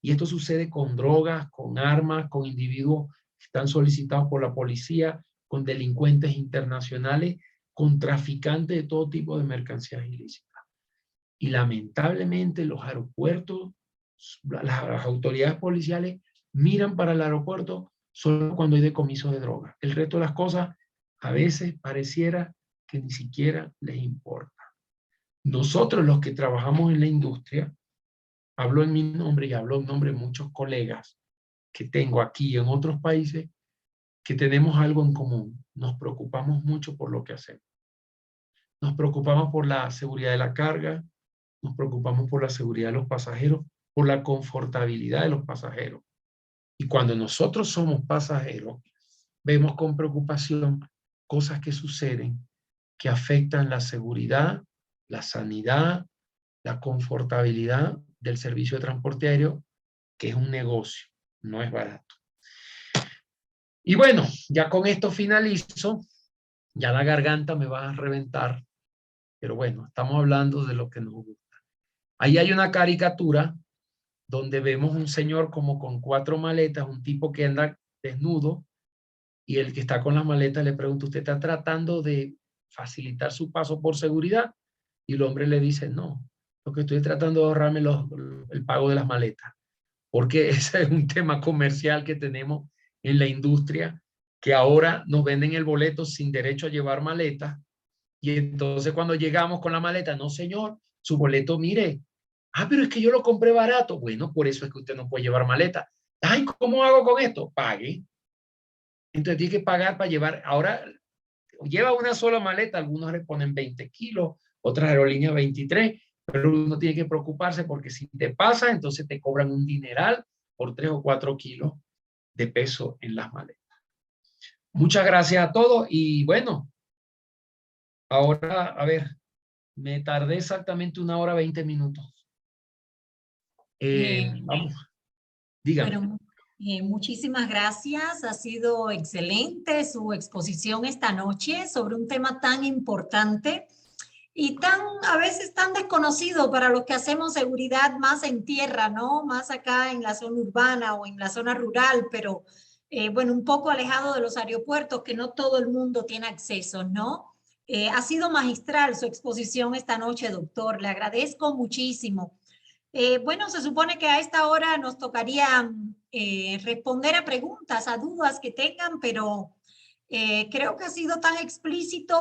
Y esto sucede con drogas, con armas, con individuos que están solicitados por la policía, con delincuentes internacionales, con traficantes de todo tipo de mercancías ilícitas. Y lamentablemente los aeropuertos, las autoridades policiales miran para el aeropuerto solo cuando hay decomiso de droga. El resto de las cosas a veces pareciera que ni siquiera les importa. Nosotros los que trabajamos en la industria, hablo en mi nombre y hablo en nombre de muchos colegas que tengo aquí y en otros países, que tenemos algo en común. Nos preocupamos mucho por lo que hacemos. Nos preocupamos por la seguridad de la carga, nos preocupamos por la seguridad de los pasajeros, por la confortabilidad de los pasajeros. Y cuando nosotros somos pasajeros, vemos con preocupación cosas que suceden que afectan la seguridad, la sanidad, la confortabilidad del servicio de transporte aéreo, que es un negocio, no es barato. Y bueno, ya con esto finalizo. Ya la garganta me va a reventar, pero bueno, estamos hablando de lo que nos gusta. Ahí hay una caricatura donde vemos un señor como con 4 maletas, un tipo que anda desnudo, y el que está con las maletas le pregunta, ¿usted está tratando de facilitar su paso por seguridad? Y el hombre le dice, no, lo que estoy tratando de ahorrarme el pago de las maletas, porque ese es un tema comercial que tenemos en la industria, que ahora nos venden el boleto sin derecho a llevar maleta, y entonces cuando llegamos con la maleta, no señor, su boleto, mire, pero es que yo lo compré barato. Bueno, por eso es que usted no puede llevar maleta. Ay, ¿cómo hago con esto? Pague. Entonces tiene que pagar para llevar. Ahora lleva una sola maleta, algunos le ponen 20 kilos, otras aerolíneas 23, Pero uno tiene que preocuparse porque si te pasa, entonces te cobran un dineral por 3 o 4 kilos de peso en las maletas. Muchas gracias a todos y bueno, ahora, a ver, me tardé exactamente 1 hora 20 minutos. Eh, Vamos, dígame. bueno, muchísimas gracias. Ha sido excelente su exposición esta noche sobre un tema tan importante y tan, a veces tan desconocido para los que hacemos seguridad más en tierra, ¿no? Más acá en la zona urbana o en la zona rural, pero bueno, un poco alejado de los aeropuertos que no todo el mundo tiene acceso, ¿no? Ha sido magistral su exposición esta noche, doctor. Le agradezco muchísimo. Bueno, se supone que a esta hora nos tocaría responder a preguntas, a dudas que tengan, pero creo que ha sido tan explícito